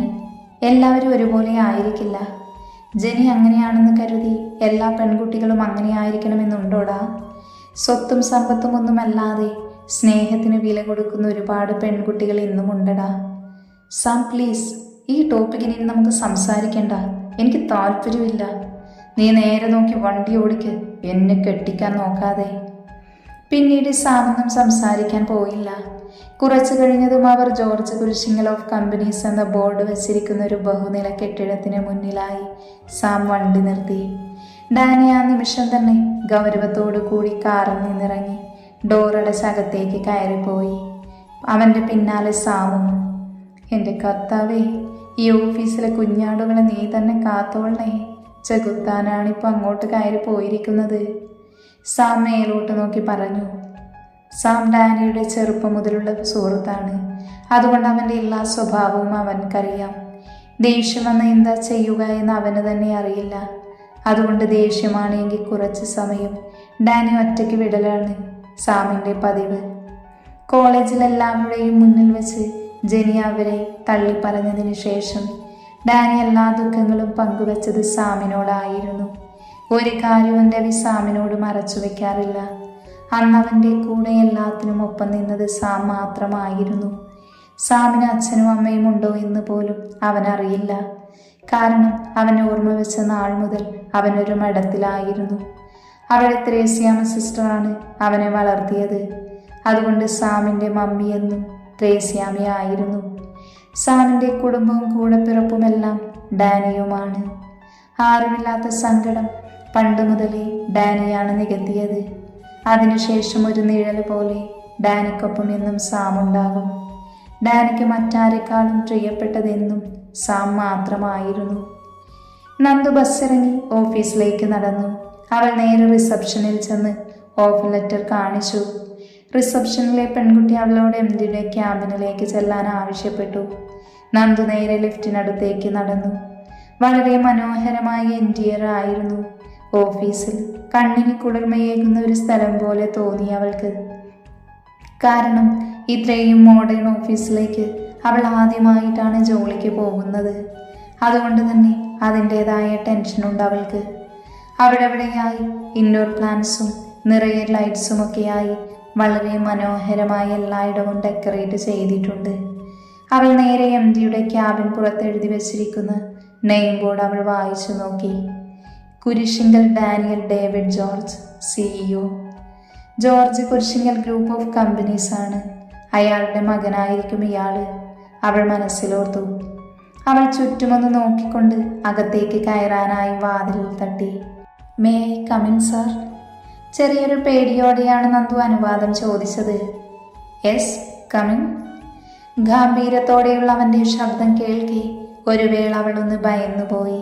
എല്ലാവരും ഒരുപോലെ ആയിരിക്കില്ല. ജെനി അങ്ങനെയാണെന്ന് കരുതി എല്ലാ പെൺകുട്ടികളും അങ്ങനെ ആയിരിക്കണമെന്നുണ്ടോടാ? സ്വത്തും സമ്പത്തും ഒന്നുമല്ലാതെ സ്നേഹത്തിന് വില കൊടുക്കുന്ന ഒരുപാട് പെൺകുട്ടികൾ ഇന്നും ഉണ്ടടാ. സാം പ്ലീസ്, ഈ ടോപ്പിക്കിനി നമുക്ക് സംസാരിക്കണ്ട. എനിക്ക് താല്പര്യമില്ല. നീ നേരെ നോക്കി വണ്ടി ഓടിക്ക്, എന്നെ കെട്ടിക്കാൻ നോക്കാതെ. പിന്നീട് സാമൊന്നും സംസാരിക്കാൻ പോയില്ല. കുറച്ചു കഴിഞ്ഞതും അവർ ജോർജ് കുരിശിങ്കൽ ഓഫ് കമ്പനീസ് എന്ന ബോർഡ് വെച്ചിരിക്കുന്ന ഒരു ബഹുനില കെട്ടിടത്തിന് മുന്നിലായി സാം വണ്ടി നിർത്തി. ഡാനി ആ നിമിഷം തന്നെ ഗൗരവത്തോടു കൂടി കാറിൽ നിന്നിറങ്ങി ഡോറടച്ച് അകത്തേക്ക് കയറിപ്പോയി. അവൻ്റെ പിന്നാലെ സാമും. എൻ്റെ കർത്താവേ, ഈ ഓഫീസിലെ കുഞ്ഞാടുകളെ നീ തന്നെ കാത്തോളണേ. ചെകുത്താനാണിപ്പോൾ അങ്ങോട്ട് കയറി പോയിരിക്കുന്നത്. സാം മേലോട്ട് നോക്കി പറഞ്ഞു. സാം ഡാനിയുടെ ചെറുപ്പം മുതലുള്ള സുഹൃത്താണ്. അതുകൊണ്ട് അവൻ്റെ എല്ലാ സ്വഭാവവും അവൻക്കറിയാം. ദേഷ്യം വന്ന് എന്താ ചെയ്യുക എന്ന് അവന് തന്നെ അറിയില്ല. അതുകൊണ്ട് ദേഷ്യമാണെങ്കിൽ കുറച്ച് സമയം ഡാനി ഒറ്റയ്ക്ക് വിടലാണ് സാമിൻ്റെ പതിവ്. കോളേജിലെല്ലാവരുടെയും മുന്നിൽ വെച്ച് ജെനി അവരെ തള്ളിപ്പറഞ്ഞതിന് ശേഷം ഡാനി എല്ലാ ദുഃഖങ്ങളും പങ്കുവച്ചത് സാമിനോടായിരുന്നു. ഒരു കാര്യവും രവി സാമിനോട് മറച്ചു വയ്ക്കാറില്ല. അന്നവൻ്റെ കൂടെ എല്ലാത്തിനും ഒപ്പം നിന്നത് സാം മാത്രമായിരുന്നു. സാമിന് അച്ഛനും അമ്മയും ഉണ്ടോ എന്ന് പോലും അവനറിയില്ല. കാരണം അവൻ ഓർമ്മ വെച്ച നാൾ മുതൽ അവനൊരു മഠത്തിലായിരുന്നു. അവിടെ ത്രേസ്യാമ സിസ്റ്ററാണ് അവനെ വളർത്തിയത്. അതുകൊണ്ട് സാമിൻ്റെ മമ്മിയെന്നും ത്രേസ്യാമയായിരുന്നു. സാമിൻ്റെ കുടുംബവും കൂടപ്പിറപ്പുമെല്ലാം ഡാനിയുമാണ്. ആരുമില്ലാത്ത സങ്കടം പണ്ട് മുതലേ ഡാനിയാണ് നികത്തിയത്. അതിനുശേഷം ഒരു നിഴൽ പോലെ ഡാനിക്കൊപ്പം എന്നും സാം ഉണ്ടാകും. ഡാനിക്ക് മറ്റാരെക്കാളും പ്രിയപ്പെട്ടതെന്നും സാം മാത്രമായിരുന്നു. നന്ദു ബസ്സിറങ്ങി ഓഫീസിലേക്ക് നടന്നു. അവൾ നേരെ റിസപ്ഷനിൽ ചെന്ന് ഓഫർ ലെറ്റർ കാണിച്ചു. റിസപ്ഷനിലെ പെൺകുട്ടി അവളോട് MDയുടെ ക്യാബിനിലേക്ക് ചെല്ലാൻ ആവശ്യപ്പെട്ടു. നന്ദു നേരെ ലിഫ്റ്റിനടുത്തേക്ക് നടന്നു. വളരെ മനോഹരമായ ഇന്റീരിയർ ആയിരുന്നു ഓഫീസിൽ. കണ്ണിന് കുളിർമയേകുന്ന ഒരു സ്ഥലം പോലെ തോന്നി അവൾക്ക്. കാരണം ഇത്രയും മോഡേൺ ഓഫീസിലേക്ക് അവൾ ആദ്യമായിട്ടാണ് ജോലിക്ക് പോകുന്നത്. അതുകൊണ്ട് തന്നെ അതിൻ്റെതായ ടെൻഷനുണ്ട് അവൾക്ക്. അവിടെവിടെയായി ഇൻഡോർ പ്ലാന്റ്സും നിറയെ ലൈറ്റ്സും ഒക്കെയായി വളരെ മനോഹരമായി എല്ലായിടവും ഡെക്കറേറ്റ് ചെയ്തിട്ടുണ്ട്. അവൾ നേരെ MDയുടെ ക്യാബിൻ പുറത്തെഴുതി വെച്ചിരിക്കുന്ന നെയിം ബോർഡ് അവൾ വായിച്ചു നോക്കി. Kurisinkal Daniel David George, CEO. George Kurisinkal group of companies ആണ്. അയാളുടെ മകനായിരിക്കും ഇയാൾ, അവൾ മനസ്സിലോർത്തു. അവൾ ചുറ്റുമൊന്ന് നോക്കിക്കൊണ്ട് അകത്തേക്ക് കയറാനായി വാതിലിൽ തട്ടി. May I come in sir? ചെറിയൊരു പേടിയോടെയാണ് നന്ദു അനുവാദം ചോദിച്ചത്. Yes, come in. ഗാംഭീര്യത്തോടെയുള്ള അവൻ്റെ ശബ്ദം കേൾക്കെ ഒരു വേള അവളൊന്ന് ഭയന്നുപോയി.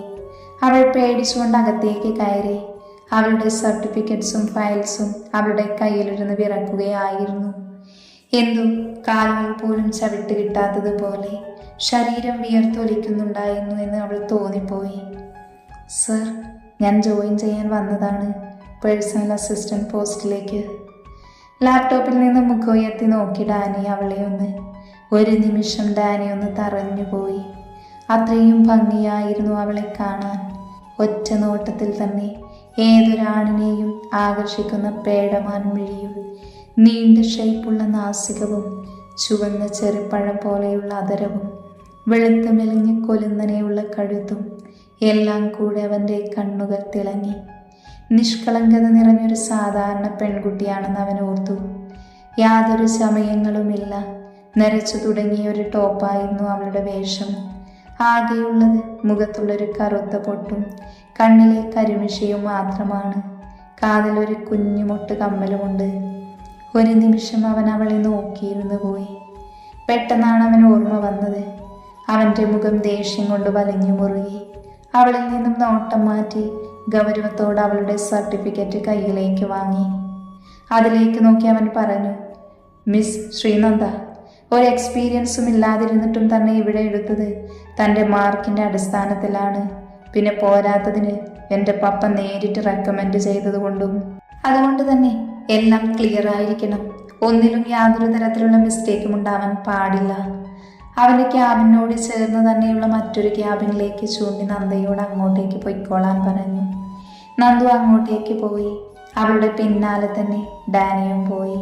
അവൾ പേടിച്ചുകൊണ്ട് അകത്തേക്ക് കയറി. അവളുടെ സർട്ടിഫിക്കറ്റ്സും ഫയൽസും അവളുടെ കയ്യിലിരുന്ന് വിറക്കുകയായിരുന്നു. എന്തു കാലുകൾ പോലും ചവിട്ട് കിട്ടാത്തതുപോലെ ശരീരം വിയർത്തൊലിക്കുന്നുണ്ടായിരുന്നു എന്ന് അവൾ തോന്നിപ്പോയി. സർ, ഞാൻ ജോയിൻ ചെയ്യാൻ വന്നതാണ് പേഴ്സണൽ അസിസ്റ്റന്റ് പോസ്റ്റിലേക്ക്. ലാപ്ടോപ്പിൽ നിന്ന് മുഖമുയർത്തി നോക്കി ഡാനി അവളെ ഒന്ന്. ഒരു നിമിഷം ഡാനി ഒന്ന് തറഞ്ഞുപോയി. അത്രയും ഭംഗിയായിരുന്നു അവളെ കാണാൻ. ഒറ്റ നോട്ടത്തിൽ തന്നെ ഏതൊരാണിനെയും ആകർഷിക്കുന്ന പേടമാൻ മിഴിയും നീണ്ട ഷേപ്പുള്ള നാസികവും ചുവന്ന ചെറുപ്പഴം പോലെയുള്ള അതരവും വെളുത്ത മെലിഞ്ഞ കൊലുന്നനെയുള്ള കഴുത്തും എല്ലാം കൂടെ അവൻ്റെ കണ്ണുകൾ തിളങ്ങി. നിഷ്കളങ്കത നിറഞ്ഞൊരു സാധാരണ പെൺകുട്ടിയാണെന്ന് അവൻ ഓർത്തു. യാതൊരു സമയങ്ങളുമില്ല. നരച്ചു തുടങ്ങിയ ഒരു ടോപ്പായിരുന്നു അവളുടെ വേഷം. ആകെയുള്ളത് മുഖത്തുള്ളൊരു കറുത്ത പൊട്ടും കണ്ണിലെ കരിമിഷയും മാത്രമാണ്. കാതിലൊരു കുഞ്ഞുമൊട്ട് കമ്മലുമുണ്ട്. ഒരു നിമിഷം അവൻ അവളെ നോക്കിയിരുന്നു പോയി. പെട്ടെന്നാണ് അവൻ ഓർമ്മ വന്നത്. അവൻ്റെ മുഖം ദേഷ്യം കൊണ്ട് വലിഞ്ഞു മുറുകി. അവളിൽ നിന്നും നോട്ടം മാറ്റി ഗൗരവത്തോടെ അവളുടെ സർട്ടിഫിക്കറ്റ് കയ്യിലേക്ക് വാങ്ങി. അതിലേക്ക് നോക്കി അവൻ പറഞ്ഞു, മിസ് ശ്രീനന്ദ, ഒരു എക്സ്പീരിയൻസും ഇല്ലാതിരുന്നിട്ടും തന്നെ ഇവിടെ എടുത്തത് തൻ്റെ മാർക്കിൻ്റെ അടിസ്ഥാനത്തിലാണ്. പിന്നെ പോരാത്തതിന് എൻ്റെ പപ്പ നേരിട്ട് റെക്കമെൻഡ് ചെയ്തതുകൊണ്ടും. അതുകൊണ്ട് തന്നെ എല്ലാം ക്ലിയർ ആയിരിക്കണം. ഒന്നിലും യാതൊരു തരത്തിലുള്ള മിസ്റ്റേക്കും ഉണ്ടാവാൻ പാടില്ല. അവൻ്റെ ക്യാബിനോട് ചേർന്ന് തന്നെയുള്ള മറ്റൊരു ക്യാബിനിലേക്ക് ചൂണ്ടി നന്ദയോട് അങ്ങോട്ടേക്ക് പൊയ്ക്കോളാൻ പറഞ്ഞു. നന്ദു അങ്ങോട്ടേക്ക് പോയി. അവളുടെ പിന്നാലെ തന്നെ ഡാനിയും പോയി.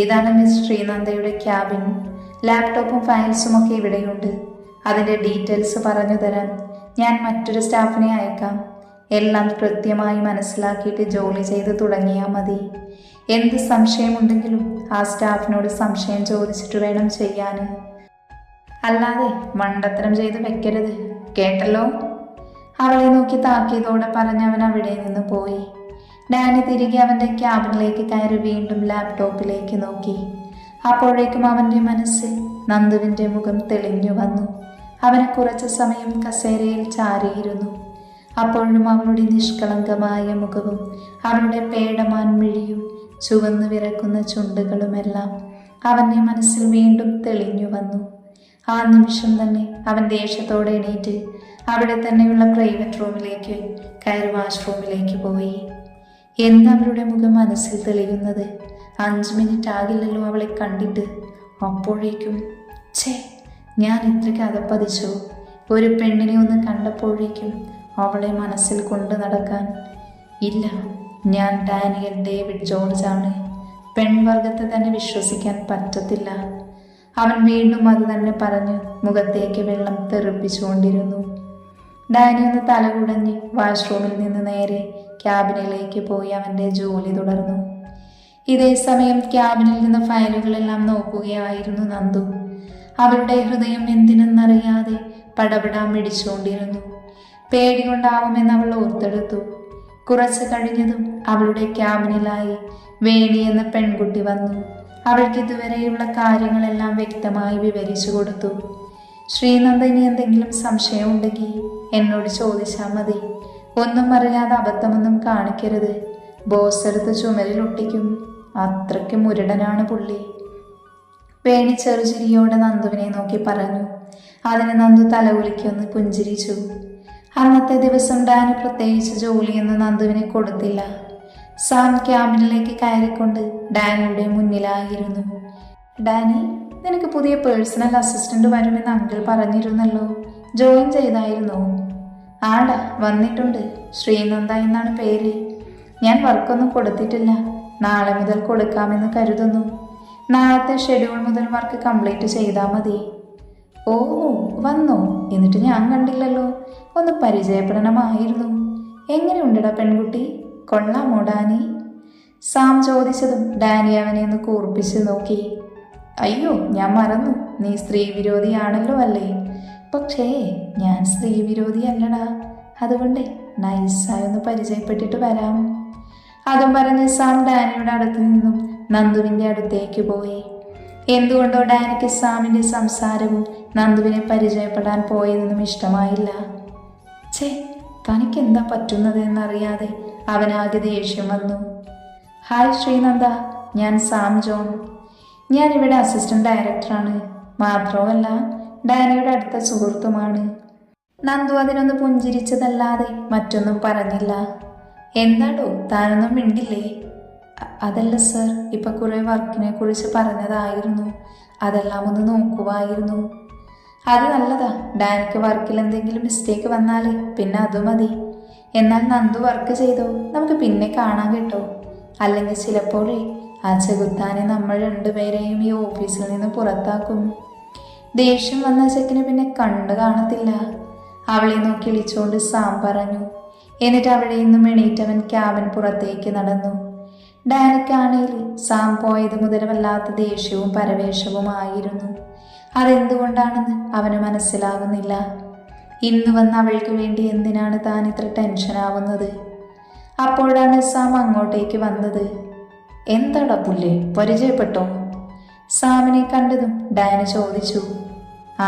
ഇതാണ് മിസ് ശ്രീനന്ദയുടെ ക്യാബിൻ. ലാപ്ടോപ്പും ഫയൽസും ഒക്കെ ഇവിടെയുണ്ട്. അതിൻ്റെ ഡീറ്റെയിൽസ് പറഞ്ഞു തരാൻ ഞാൻ മറ്റൊരു സ്റ്റാഫിനെ അയക്കാം. എല്ലാം കൃത്യമായി മനസ്സിലാക്കിയിട്ട് ജോലി ചെയ്ത് തുടങ്ങിയാൽ മതി. എന്ത് സംശയമുണ്ടെങ്കിലും ആ സ്റ്റാഫിനോട് സംശയം ചോദിച്ചിട്ട് വേണം ചെയ്യാൻ. അല്ലാതെ മണ്ടത്തരം ചെയ്ത് വെക്കരുത്, കേട്ടല്ലോ? അവളെ നോക്കി താക്കിയതോടെ പറഞ്ഞവൻ അവിടെ നിന്ന് പോയി. ഡാനി തിരികെ അവൻ്റെ ക്യാബിനിലേക്ക് കയറി വീണ്ടും ലാപ്ടോപ്പിലേക്ക് നോക്കി. അപ്പോഴേക്കും അവൻ്റെ മനസ്സിൽ നന്ദുവിൻ്റെ മുഖം തെളിഞ്ഞു വന്നു. അവന് കുറച്ചു സമയം കസേരയിൽ ചാരിയിരുന്നു. അപ്പോഴും അവളുടെ നിഷ്കളങ്കമായ മുഖവും അവളുടെ പേടമാൻ മിഴിയും ചുവന്നു വിറക്കുന്ന ചുണ്ടുകളുമെല്ലാം അവൻ്റെ മനസ്സിൽ വീണ്ടും തെളിഞ്ഞു വന്നു. ആ നിമിഷം തന്നെ അവൻ ദേഷ്യത്തോടെ എണീറ്റ് അവിടെ തന്നെയുള്ള പ്രൈവറ്റ് റൂമിലേക്ക് കയറി വാഷ്റൂമിലേക്ക് പോയി. എന്നവളുടെ മുഖം മനസ്സിൽ തെളിയുന്നത്. 5 മിനിറ്റ് ആകില്ലല്ലോ അവളെ കണ്ടിട്ട്. അപ്പോഴേക്കും ഞാൻ ഇത്രയ്ക്ക് അതപ്പതിച്ചു. ഒരു പെണ്ണിനെ ഒന്ന് കണ്ടപ്പോഴേക്കും അവളെ മനസ്സിൽ കൊണ്ടു നടക്കാൻ. ഇല്ല, ഞാൻ ഡാനിയൽ ഡേവിഡ് ജോർജ് ആണ്. പെൺവർഗത്തെ തന്നെ വിശ്വസിക്കാൻ പറ്റത്തില്ല. അവൻ വീണ്ടും അത് തന്നെ പറഞ്ഞു മുഖത്തേക്ക് വെള്ളം തെറിപ്പിച്ചുകൊണ്ടിരുന്നു. ഡാനി ഒന്ന് തലകുടഞ്ഞ് വാഷ്റൂമിൽ നിന്ന് നേരെ ക്യാബിനിലേക്ക് പോയി അവൻ്റെ ജോലി തുടർന്നു. ഇതേ സമയം ക്യാബിനിൽ നിന്ന് ഫയലുകളെല്ലാം നോക്കുകയായിരുന്നു നന്ദു. അവളുടെ ഹൃദയം എന്തിനെന്നറിയാതെ പടപെടാൻ മിടിച്ചുകൊണ്ടിരുന്നു. പേടികൊണ്ടാവുമെന്ന് അവൾ ഓർത്തെടുത്തു. കുറച്ച് കഴിഞ്ഞതും അവളുടെ ക്യാബിനിലായി വേണി എന്ന പെൺകുട്ടി വന്നു. അവൾക്ക് ഇതുവരെയുള്ള കാര്യങ്ങളെല്ലാം വ്യക്തമായി വിവരിച്ചു കൊടുത്തു. ശ്രീനന്ദ, ഇനി എന്തെങ്കിലും സംശയമുണ്ടെങ്കിൽ എന്നോട് ചോദിച്ചാൽ മതി. ഒന്നും അറിയാതെ അബദ്ധമൊന്നും കാണിക്കരുത്. ബോസ് എടുത്ത് ചുമരിൽ ഒട്ടിക്കും. അത്രയ്ക്ക് മുരടനാണ് പുള്ളി. വേണി ചെറുചിരിയോടെ നന്ദുവിനെ നോക്കി പറഞ്ഞു. അതിന് നന്ദു തലകുലിക്കൊന്ന് പുഞ്ചിരിച്ചു. അന്നത്തെ ദിവസം ഡാനി പ്രത്യേകിച്ച് ജോലിയൊന്നും നന്ദുവിനെ കൊടുത്തില്ല. സാം ക്യാബിനിലേക്ക് കയറിക്കൊണ്ട് ഡാനിയുടെ മുന്നിലായിരുന്നു. ഡാനി, നിനക്ക് പുതിയ പേഴ്സണൽ അസിസ്റ്റന്റ് വരുമെന്ന് അങ്കിൾ പറഞ്ഞിരുന്നല്ലോ. ജോയിൻ ചെയ്തായിരുന്നോ? ആടാ, വന്നിട്ടുണ്ട്. ശ്രീനന്ദ എന്നാണ് പേര്. ഞാൻ വർക്കൊന്നും കൊടുത്തിട്ടില്ല. നാളെ മുതൽ കൊടുക്കാമെന്ന് കരുതുന്നു. നാളത്തെ ഷെഡ്യൂൾ മുതൽ വർക്ക് കംപ്ലീറ്റ് ചെയ്താൽ മതി. ഓ, വന്നോ? എന്നിട്ട് ഞാൻ കണ്ടില്ലല്ലോ. ഒന്ന് പരിചയപ്പെടണമായിരുന്നു. എങ്ങനെയുണ്ടടാ പെൺകുട്ടി? കൊള്ളാമോ ഡാനി? സാം ചോദിച്ചതും ഡാനി അവനെ ഒന്ന് കൂർപ്പിച്ച് നോക്കി. അയ്യോ, ഞാൻ മറന്നു. നീ സ്ത്രീ വിരോധിയാണല്ലോ അല്ലേ? പക്ഷേ ഞാൻ സ്ത്രീ വിരോധി അല്ലടാ. അതുകൊണ്ട് നൈസായി ഒന്ന് പരിചയപ്പെട്ടിട്ട് വരാം. അതും പറഞ്ഞ് സാം ഡാനിയുടെ അടുത്ത് നിന്നും നന്ദുവിൻ്റെ അടുത്തേക്ക് പോയി. എന്തുകൊണ്ടോ ഡാനിക്ക് സാമിൻ്റെ സംസാരവും നന്ദുവിനെ പരിചയപ്പെടാൻ പോയതൊന്നും ഇഷ്ടമായില്ല. തനിക്ക് എന്താ പറ്റുന്നത് എന്നറിയാതെ അവനാകെ ദേഷ്യം വന്നു. ഹായ് ശ്രീനന്ദ, ഞാൻ സാം ജോൺ. ഞാനിവിടെ അസിസ്റ്റന്റ് ഡയറക്ടറാണ്. മാത്രവുമല്ല ഡാനിയുടെ അടുത്ത സുഹൃത്തുമാണ്. നന്ദു അതിനൊന്ന് പുഞ്ചിരിച്ചതല്ലാതെ മറ്റൊന്നും പറഞ്ഞില്ല. എന്താടോ, താനൊന്നും മിണ്ടില്ലേ? അതല്ല സർ, ഇപ്പൊ കുറെ വർക്കിനെ കുറിച്ച് പറഞ്ഞതായിരുന്നു. അതെല്ലാം ഒന്ന് നോക്കുമായിരുന്നു. അത് നല്ലതാ. ഡാനിക്ക് വർക്കിൽ എന്തെങ്കിലും മിസ്റ്റേക്ക് വന്നാലേ പിന്നെ അത് മതി. എന്നാൽ നന്ദു വർക്ക് ചെയ്തോ, നമുക്ക് പിന്നെ കാണാൻ കേട്ടോ. അല്ലെങ്കിൽ ചിലപ്പോഴേ ആ ചെകുത്താനെ നമ്മൾ രണ്ടുപേരെയും ഈ ഓഫീസിൽ നിന്ന് പുറത്താക്കും. ദേഷ്യം വന്ന ചെക്കിന് പിന്നെ കണ്ടു കാണത്തില്ല. അവളെ നോക്കി ഇളിച്ചുകൊണ്ട് സാം പറഞ്ഞു. എന്നിട്ട് അവിടെ നിന്നും എണീറ്റവൻ ക്യാബിൻ പുറത്തേക്ക് നടന്നു. ഡാനിക്കാണേൽ സാം പോയത് മുതൽ വല്ലാത്ത ദേഷ്യവും പരവേശവുമായിരുന്നു. അതെന്തുകൊണ്ടാണെന്ന് അവന് മനസ്സിലാകുന്നില്ല. ഇന്ന് വന്ന് അവൾക്ക് വേണ്ടി എന്തിനാണ് താൻ ഇത്ര ടെൻഷനാവുന്നത്? അപ്പോഴാണ് സാം അങ്ങോട്ടേക്ക് വന്നത്. എന്താടാ പുല്ലേ, പരിചയപ്പെട്ടോ? സാമിനെ കണ്ടതും ഡാനി ചോദിച്ചു.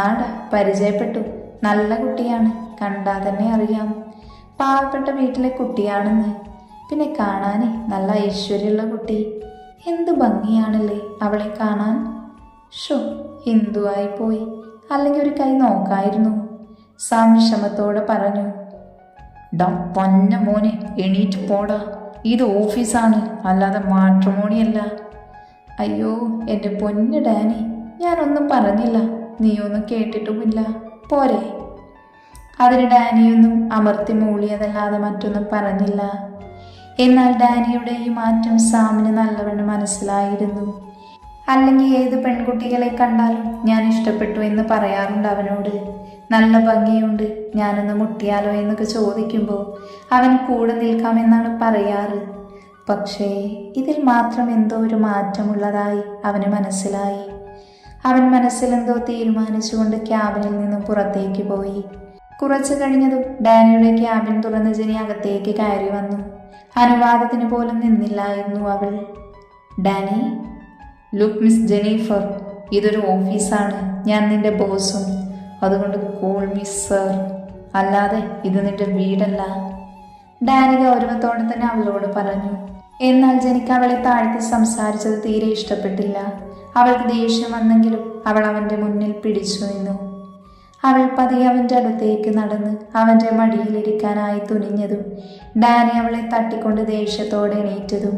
ആടാ, പരിചയപ്പെട്ടു. നല്ല കുട്ടിയാണ്, കണ്ടാൽ തന്നെ അറിയാം. പാവപ്പെട്ട വീട്ടിലെ കുട്ടിയാണെന്ന്. പിന്നെ കാണാനേ നല്ല ഐശ്വര്യമുള്ള കുട്ടി. എന്ത് ഭംഗിയാണല്ലേ അവളെ കാണാൻ. ഷോ, ഹിന്ദുവായി പോയി. അല്ലെങ്കിൽ ഒരു കൈ നോക്കായിരുന്നു. സാം വിഷമത്തോടെ പറഞ്ഞു. ഡാ പൊന്ന മോനെ, എണീറ്റ് പോടാ. ഇത് ഓഫീസാണ്, അല്ലാതെ മാട്രിമോണിയല്ല. അയ്യോ എൻ്റെ പൊന്ന് ഡാനി, ഞാനൊന്നും പറഞ്ഞില്ല, നീയൊന്നും കേട്ടിട്ടുമില്ല, പോരെ. അതിന് ഡാനിയൊന്നും അമർത്തി മൂളിയതല്ലാതെ മറ്റൊന്നും പറഞ്ഞില്ല. എന്നാൽ ഡാനിയുടെ ഈ മാറ്റം സാമിന് നല്ലവണ്ണം മനസ്സിലായിരുന്നു. അല്ലെങ്കിൽ ഏത് പെൺകുട്ടികളെ കണ്ടാലും ഞാൻ ഇഷ്ടപ്പെട്ടു എന്ന് പറയാറുണ്ട് അവനോട്. നല്ല ഭംഗിയുണ്ട്, ഞാനൊന്ന് മുട്ടിയാലോ എന്നൊക്കെ ചോദിക്കുമ്പോൾ അവൻ കൂടെ നിൽക്കാമെന്നാണ് പറയാറ്. പക്ഷേ ഇതിൽ മാത്രം എന്തോ ഒരു മാറ്റമുള്ളതായി അവന് മനസ്സിലായി. അവൻ മനസ്സിലെന്തോ തീരുമാനിച്ചുകൊണ്ട് ക്യാബിനിൽ നിന്നും പുറത്തേക്ക് പോയി. കുറച്ചു കഴിഞ്ഞതും ഡാനിയുടെ ക്യാബിൻ തുറന്ന് ജെനി അകത്തേക്ക് കയറി വന്നു. അനുവാദത്തിന് പോലും നിന്നില്ലായിരുന്നു അവൾ. ഡാനി, ലുക്ക് മിസ് ജെനിഫർ, ഇതൊരു ഓഫീസാണ്, ഞാൻ നിന്റെ ബോസും. അതുകൊണ്ട് കോൾ മിസ് സർ, അല്ലാതെ ഇത് നിന്റെ വീടല്ല. ഡാനി ഗൗരവത്തോടെ തന്നെ അവളോട് പറഞ്ഞു. എന്നാൽ ജെനിക്ക് അവളെ താഴ്ത്തി സംസാരിച്ചത് തീരെ ഇഷ്ടപ്പെട്ടില്ല. അവൾക്ക് ദേഷ്യം വന്നെങ്കിലും അവൾ അവൻ്റെ മുന്നിൽ പിടിച്ചു നിന്നു. അവൾ പതിയെ അവൻ്റെ അടുത്തേക്ക് നടന്ന് അവൻ്റെ മടിയിലിരിക്കാനായി തുനിഞ്ഞതും ഡാനി അവളെ തട്ടിക്കൊണ്ട് ദേഷ്യത്തോടെ എണീറ്റതും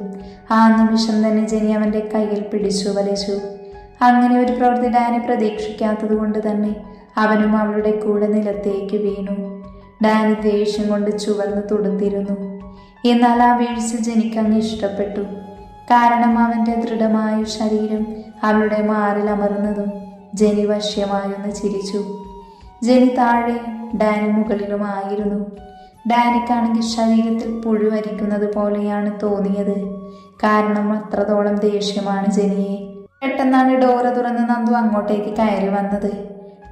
ആ നിമിഷം തന്നെ ജെനി അവൻ്റെ കയ്യിൽ പിടിച്ചു വലിച്ചു. അങ്ങനെ ഒരു പ്രവൃത്തി ഡാനി പ്രതീക്ഷിക്കാത്തത് കൊണ്ട് തന്നെ അവനും അവളുടെ കൂടെ നിലത്തേക്ക് വീണു. ഡാനി ദേഷ്യം കൊണ്ട് ചുവന്ന് തുടുത്തിരുന്നു. എന്നാൽ ആ വീഴ്ച ജെനിക്കങ്ങ് ഇഷ്ടപ്പെട്ടു. കാരണം അവൻ്റെ ദൃഢമായ ശരീരം അവളുടെ മാറിൽ അമർന്നതും ജെനി വശ്യമായൊന്ന് ചിരിച്ചു. ജെനി താഴെയും ഡാനി മുകളിലുമായിരുന്നു. ഡാനിക്കാണെങ്കിൽ ശരീരത്തിൽ പുഴുവരിക്കുന്നത് പോലെയാണ് തോന്നിയത്. കാരണം അത്രത്തോളം ദേഷ്യമാണ് ജെനിയെ. പെട്ടെന്നാണ് ഡോറ് തുറന്ന് നന്ദു അങ്ങോട്ടേക്ക് കയറി വന്നത്.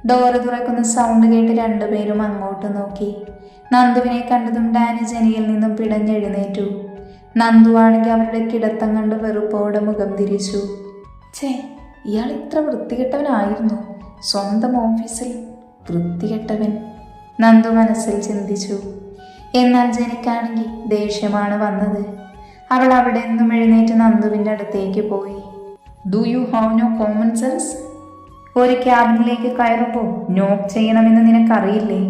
ഡോറ് തുറക്കുന്ന സൗണ്ട് കേട്ട് രണ്ടുപേരും അങ്ങോട്ട് നോക്കി. നന്ദുവിനെ കണ്ടതും ഡാനി ജെനിയിൽ നിന്നും പിടഞ്ഞെഴുന്നേറ്റു. നന്ദു ആണെങ്കിൽ അവരുടെ കിടത്തം കണ്ട് വെറുപ്പോടെ മുഖം തിരിച്ചു. ഛേ, ഇയാൾ ഇത്ര വൃത്തികെട്ടവനായിരുന്നു. സ്വന്തം ഓഫീസിൽ വൃത്തികെട്ടവൻ, നന്ദു മനസ്സിൽ ചിന്തിച്ചു. എന്നാൽ ജെനിക്കാണെങ്കിൽ ദേഷ്യമാണ് വന്നത്. അവൾ അവിടെ നിന്നും എഴുന്നേറ്റ് നന്ദുവിൻ്റെ അടുത്തേക്ക് പോയി. Do you have no common sense? ഒരു ക്യാബിനിലേക്ക് കയറുമ്പോൾ നോക്ക് ചെയ്യണമെന്ന് നിനക്കറിയില്ലേ?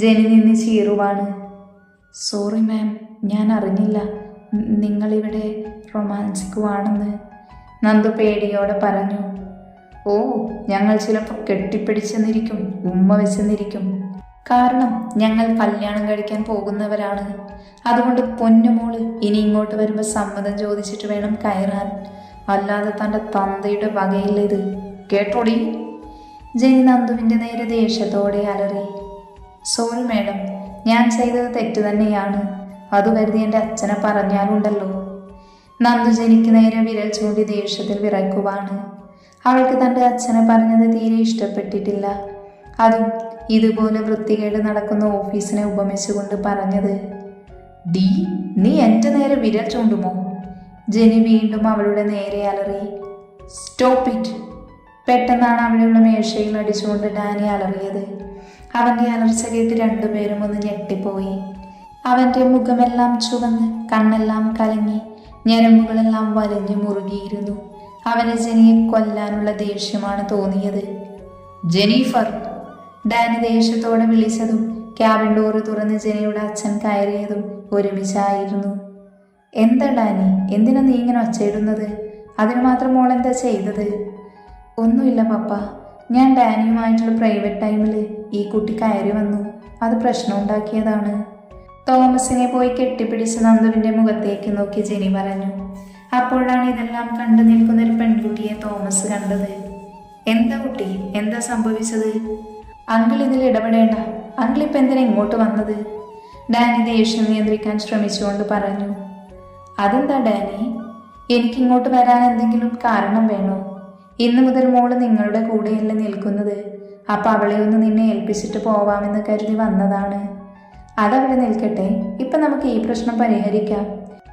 ജെനി നിന്ന് ചീറുവാണ്. സോറി മാം, ഞാൻ അറിഞ്ഞില്ല നിങ്ങളിവിടെ റൊമാൻസിക്കുവാണെന്ന്, നന്ദു പേടിയോടെ പറഞ്ഞു. ഓ, ഞങ്ങൾ ചിലപ്പോൾ കെട്ടിപ്പിടിച്ചെന്നിരിക്കും, ഉമ്മ വെച്ചെന്നിരിക്കും. കാരണം ഞങ്ങൾ കല്യാണം കഴിക്കാൻ പോകുന്നവരാണ്. അതുകൊണ്ട് പൊന്നുമോള് ഇനി ഇങ്ങോട്ട് വരുമ്പോൾ സമ്മതം ചോദിച്ചിട്ട് വേണം കയറാൻ, അല്ലാതെ തൻ്റെ തന്തയുടെ വകയില്ലേത്, കേട്ടോടി. ജെനി നന്ദുവിൻ്റെ നേരെ ദേഷ്യത്തോടെ അലറി. സോറി മാഡം, ഞാൻ ചെയ്തത് തെറ്റ് തന്നെയാണ്. അത് കരുതി എൻ്റെ അച്ഛനെ പറഞ്ഞാലുണ്ടല്ലോ. നന്ദു ജെനിക്ക് നേരെ വിരൽ ചൂണ്ടി ദേഷ്യത്തിൽ വിറയ്ക്കുവാണ്. അവൾക്ക് തൻ്റെ അച്ഛനെ പറഞ്ഞത് തീരെ ഇഷ്ടപ്പെട്ടിട്ടില്ല. അതും ഇതുപോലെ വൃത്തികേട് നടക്കുന്ന ഓഫീസിനെ ഉപമിച്ചുകൊണ്ട് പറഞ്ഞത്. ഡി, നീ എൻ്റെ നേരെ വിരൽ ചൂണ്ടുമോ? ജെനി വീണ്ടും അവളുടെ നേരെ അലറി. Stop it. പെട്ടെന്നാണ് അവളുടെ മേശയിൽ അടിച്ചുകൊണ്ട് ഡാനി അലറിയത്. അവൻ്റെ അലർച്ച കേട്ട് രണ്ടുപേരും ഒന്ന് ഞെട്ടിപ്പോയി. അവൻ്റെ മുഖമെല്ലാം ചുവന്ന്, കണ്ണെല്ലാം കലങ്ങി, ഞരമ്പുകളെല്ലാം വലിഞ്ഞു മുറുകിയിരുന്നു. അവന് ജെനിയെ കൊല്ലാനുള്ള ദേഷ്യമാണ് തോന്നിയത്. ജെനിഫർ, ഡാനി ദേഷ്യത്തോടെ വിളിച്ചതും ക്യാബിൻ ഡോറ് തുറന്ന് ജെനിയുടെ അച്ഛൻ കയറിയതും ഒരുമിച്ചായിരുന്നു. എന്താ ഡാനി, എന്തിനാ നീ ഇങ്ങനെ ഒച്ചയിടുന്നത്? അതിന് മാത്രം മോൾ എന്താ ചെയ്തത്? ഒന്നുമില്ല പപ്പ, ഞാൻ ഡാനിയുമായിട്ടുള്ള പ്രൈവറ്റ് ടൈമിൽ ഈ കുട്ടി കയറി വന്നു, അത് പ്രശ്നം ഉണ്ടാക്കിയതാണ്. തോമസിനെ പോയി കെട്ടിപ്പിടിച്ച് നന്ദുവിൻ്റെ മുഖത്തേക്ക് നോക്കി ജെനി പറഞ്ഞു. അപ്പോഴാണ് ഇതെല്ലാം കണ്ടു നിൽക്കുന്ന ഒരു പെൺകുട്ടിയെ തോമസ് കണ്ടത്. എന്താ കുട്ടി, എന്താ സംഭവിച്ചത്? അങ്കിൾ ഇതിൽ ഇടപെടേണ്ട, അങ്കിൾ ഇപ്പം എന്തിനാ ഇങ്ങോട്ട് വന്നത്? ഡാനി ദേഷ്യം നിയന്ത്രിക്കാൻ ശ്രമിച്ചുകൊണ്ട് പറഞ്ഞു. അതെന്താ ഡാനി, എനിക്കിങ്ങോട്ട് വരാൻ എന്തെങ്കിലും കാരണം വേണോ? ഇന്നു മുതൽ മോള് നിങ്ങളുടെ കൂടെയല്ലേ നിൽക്കുന്നത്. അപ്പം അവളെ ഒന്ന് നിന്നെ ഏൽപ്പിച്ചിട്ട് പോവാമെന്ന് കരുതി വന്നതാണ്. അതവിടെ നിൽക്കട്ടെ, ഇപ്പം നമുക്ക് ഈ പ്രശ്നം പരിഹരിക്കാം.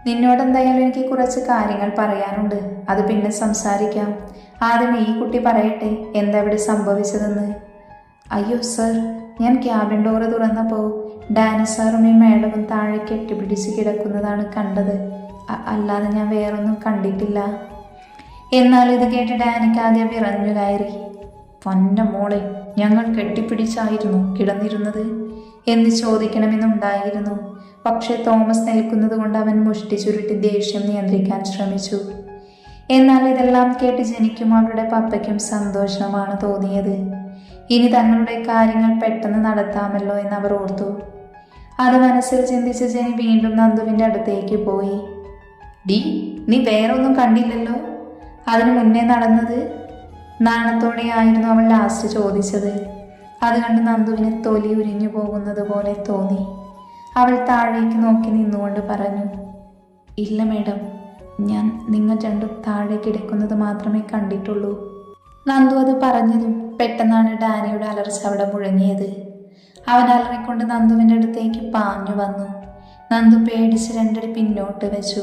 നിന്നോടെന്തായാലും എനിക്ക് കുറച്ച് കാര്യങ്ങൾ പറയാനുണ്ട്, അത് പിന്നെ സംസാരിക്കാം. ആദ്യം ഈ കുട്ടി പറയട്ടെ എന്താ ഇവിടെ സംഭവിച്ചതെന്ന്. അയ്യോ സർ, ഞാൻ ക്യാബിൻ ഡോറ് തുറന്നപ്പോൾ ഡാനി സാറും ഈ മേഡവും താഴെ കെട്ടിപ്പിടിച്ച് കിടക്കുന്നതാണ് കണ്ടത്. അല്ലാതെ ഞാൻ വേറൊന്നും കണ്ടിട്ടില്ല. എന്നാൽ ഇത് കേട്ട് ഡാനിക്ക് ആദ്യം വിറഞ്ഞു കയറി. പൊന്ന മോളെ, ഞങ്ങൾ കെട്ടിപ്പിടിച്ചായിരുന്നു കിടന്നിരുന്നത് എന്ന് ചോദിക്കണമെന്നുണ്ടായിരുന്നു. പക്ഷെ തോമസ് നിൽക്കുന്നത് കൊണ്ട് അവൻ മുഷ്ടി ചുരുട്ടി ദേഷ്യം നിയന്ത്രിക്കാൻ ശ്രമിച്ചു. എന്നാൽ ഇതെല്ലാം കേട്ട് ജനിക്കും അവരുടെ പപ്പയ്ക്കും സന്തോഷമാണ് തോന്നിയത്. ഇനി തങ്ങളുടെ കാര്യങ്ങൾ പെട്ടെന്ന് നടത്താമല്ലോ എന്നവർ ഓർത്തു. അത് മനസ്സിൽ ചിന്തിച്ച് ജനി വീണ്ടും നന്ദുവിൻ്റെ അടുത്തേക്ക് പോയി. ഡി, നീ വേറൊന്നും കണ്ടില്ലല്ലോ അതിനു മുന്നേ നടന്നത്? നാണത്തോടെയായിരുന്നു അവൾ ലാസ്റ്റ് ചോദിച്ചത്. അത് കണ്ട് നന്ദുവിന് തൊലി ഉരിഞ്ഞു പോകുന്നത് പോലെ തോന്നി. അവൾ താഴേക്ക് നോക്കി നിന്നുകൊണ്ട് പറഞ്ഞു, ഇല്ല മേഡം, ഞാൻ നിങ്ങൾ രണ്ടും താഴെ കിടക്കുന്നത് മാത്രമേ കണ്ടിട്ടുള്ളൂ. നന്ദു അത് പറഞ്ഞതും പെട്ടെന്നാണ് ഡാനിയുടെ അലർച്ച അവിടെ മുഴങ്ങിയത്. അവൻ അലറിക്കൊണ്ട് നന്ദുവിൻ്റെ അടുത്തേക്ക് പാഞ്ഞു വന്നു. നന്ദു പേടിച്ച് രണ്ടടി പിന്നോട്ട് വെച്ചു.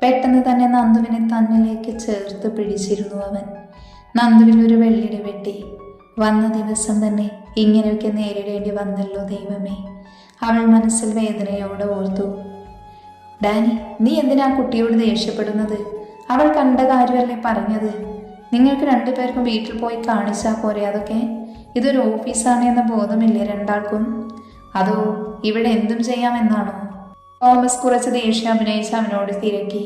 പെട്ടെന്ന് തന്നെ നന്ദുവിനെ തന്നിലേക്ക് ചേർത്ത് പിടിച്ചിരുന്നു അവൻ. നന്ദുവിൽ ഒരു വെള്ളിടി വെട്ടി. വന്ന ദിവസം തന്നെ ഇങ്ങനെയൊക്കെ നേരിടേണ്ടി വന്നല്ലോ ദൈവമേ, അവൾ മനസ്സിൽ വേദനയോടെ ഓർത്തു. ഡാനി, നീ എന്തിനാ കുട്ടിയോട് ദേഷ്യപ്പെടുന്നത്? അവൾ കണ്ട കാര്യമല്ലേ പറഞ്ഞത്. നിങ്ങൾക്ക് രണ്ടുപേർക്കും വീട്ടിൽ പോയി കാണിച്ചാൽ പോരെ അതൊക്കെ? ഇതൊരു ഓഫീസാണ് എന്ന ബോധമില്ലേ രണ്ടാൾക്കും? അതോ ഇവിടെ എന്തും ചെയ്യാമെന്നാണോ? തോമസ് കുറച്ച് ദേഷ്യം അഭിനയിച്ച് അവനോട് തിരക്കി.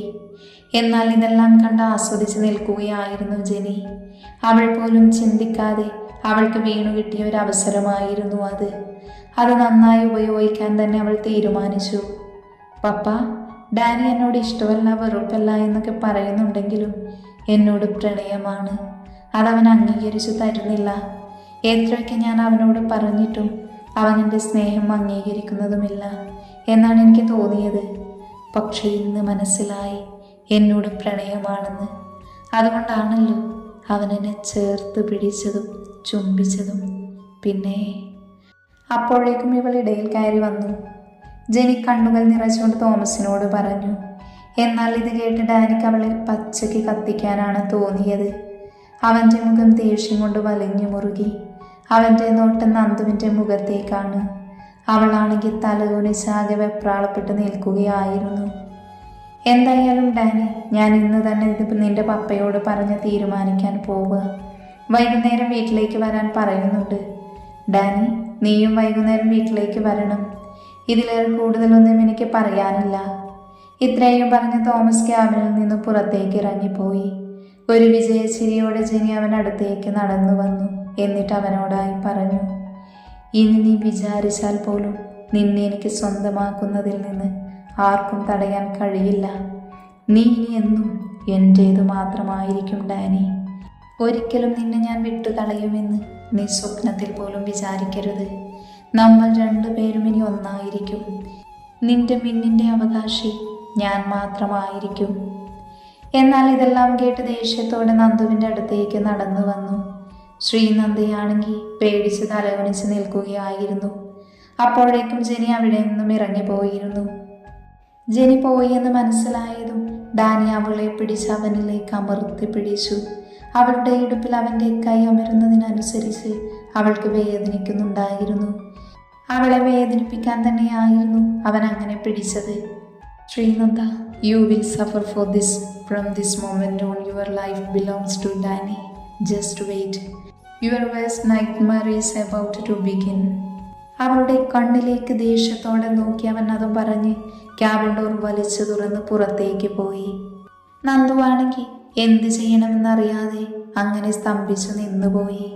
എന്നാൽ ഇതെല്ലാം കണ്ട് ആസ്വദിച്ച് നിൽക്കുകയായിരുന്നു ജെനി. അവൾ പോലും ചിന്തിക്കാതെ അവൾക്ക് വീണു കിട്ടിയ ഒരു അവസരമായിരുന്നു അത്. അത് നന്നായി ഉപയോഗിക്കാൻ തന്നെ അവൾ തീരുമാനിച്ചു. പപ്പ, ഡാനി എന്നോട് ഇഷ്ടമല്ല വെറുപ്പല്ല എന്നൊക്കെ പറയുന്നുണ്ടെങ്കിലും എന്നോട് പ്രണയമാണ്. അതവൻ അംഗീകരിച്ചു തരുന്നില്ല. എത്രയൊക്കെ ഞാൻ അവനോട് പറഞ്ഞിട്ടും അവൻ എൻ്റെ സ്നേഹം അംഗീകരിക്കുന്നതുമില്ല എന്നാണ് എനിക്ക് തോന്നിയത്. പക്ഷേ ഇന്ന് മനസ്സിലായി എന്നോട് പ്രണയമാണെന്ന്. അതുകൊണ്ടാണല്ലോ അവൻ എന്നെ ചേർത്ത് പിടിച്ചതും ചുംബിച്ചതും. പിന്നെ അപ്പോഴേക്കും ഇവൾ ഇടയിൽ കയറി വന്നു. ജെനി കണ്ണുകൾ നിറച്ചുകൊണ്ട് തോമസിനോട് പറഞ്ഞു. എന്നാൽ ഇത് കേട്ട് ഡാനിക്ക് അവളെ പച്ചയ്ക്ക് കത്തിക്കാനാണ് തോന്നിയത്. അവൻ്റെ മുഖം ദേഷ്യം കൊണ്ട് വലിഞ്ഞു മുറുകി. അവൻ്റെ നോട്ടം നന്ദുവിൻ്റെ മുഖത്തേക്കാണ്. അവളാണെങ്കിൽ തലകുനിച്ചാകെ വെപ്രാളപ്പെട്ട് നിൽക്കുകയായിരുന്നു. എന്തായാലും ഡാനി, ഞാൻ ഇന്ന് തന്നെ ഇത് നിന്റെ പപ്പയോട് പറഞ്ഞ് തീരുമാനിക്കാൻ പോവുക. വൈകുന്നേരം വീട്ടിലേക്ക് വരാൻ പറയുന്നുണ്ട്. ഡാനി, നീയും വൈകുന്നേരം വീട്ടിലേക്ക് വരണം. ഇതിലേറെ കൂടുതലൊന്നും എനിക്ക് പറയാനില്ല. ഇത്രയും പറഞ്ഞ് തോമസ് ക്യാബിനിൽ നിന്ന് പുറത്തേക്ക് ഇറങ്ങിപ്പോയി. ഒരു വിജയച്ചിരിയോടെ ജെനി അവൻ അടുത്തേക്ക് നടന്നു വന്നു. എന്നിട്ട് അവനോടായി പറഞ്ഞു, ഇനി നീ വിചാരിച്ചാൽ പോലും നിന്നെ എനിക്ക് സ്വന്തമാക്കുന്നതിൽ നിന്ന് ആർക്കും തടയാൻ കഴിയില്ല. നീ ഇനി എന്നും എൻ്റേതു മാത്രമായിരിക്കും ഡാനി. ഒരിക്കലും നിന്നെ ഞാൻ വിട്ടുകളയുമെന്ന് നീ സ്വപ്നത്തിൽ പോലും വിചാരിക്കരുത്. നമ്മൾ രണ്ടുപേരും ഇനി ഒന്നായിരിക്കും. നിന്റെ മിന്നിൻ്റെ അവകാശി ഞാൻ മാത്രമായിരിക്കും. എന്നാൽ ഇതെല്ലാം കേട്ട് ദേഷ്യത്തോടെ നന്ദുവിൻ്റെ അടുത്തേക്ക് നടന്നു വന്നു. ശ്രീനന്ദയാണെങ്കിൽ പേടിച്ച് തലകുനിച്ച് നിൽക്കുകയായിരുന്നു. അപ്പോഴേക്കും ജെനി അവിടെ നിന്നും ഇറങ്ങിപ്പോയിരുന്നു. ജെനി പോയി എന്ന് മനസ്സിലായതും ഡാനി അവളെ പിടിച്ച് അവനിലേക്ക് അമർത്തി പിടിച്ചു. അവളുടെ ഇടുപ്പിൽ അവൻ്റെ കൈ അമരുന്നതിനനുസരിച്ച് അവൾക്ക് വേദനിക്കുന്നുണ്ടായിരുന്നു. അവളെ വേദനിപ്പിക്കാൻ തന്നെയായിരുന്നു അവൻ അങ്ങനെ പിടിച്ചത്. Sreenanda, you will suffer for this. From this moment on your life belongs to Dani. Just wait. Your worst nightmare is about to begin. അവളുടെ കണ്ണിലേക്ക് ദേഷ്യത്തോടെ നോക്കി അവൻ അതും പറഞ്ഞ് ക്യാബിൻ ഡോർ വലിച്ചു തുറന്ന് പുറത്തേക്ക് പോയി. നന്ദുവാണെങ്കിൽ എന്ത് ചെയ്യണമെന്നറിയാതെ അങ്ങനെ സ്തംഭിച്ചു നിന്നുപോയി.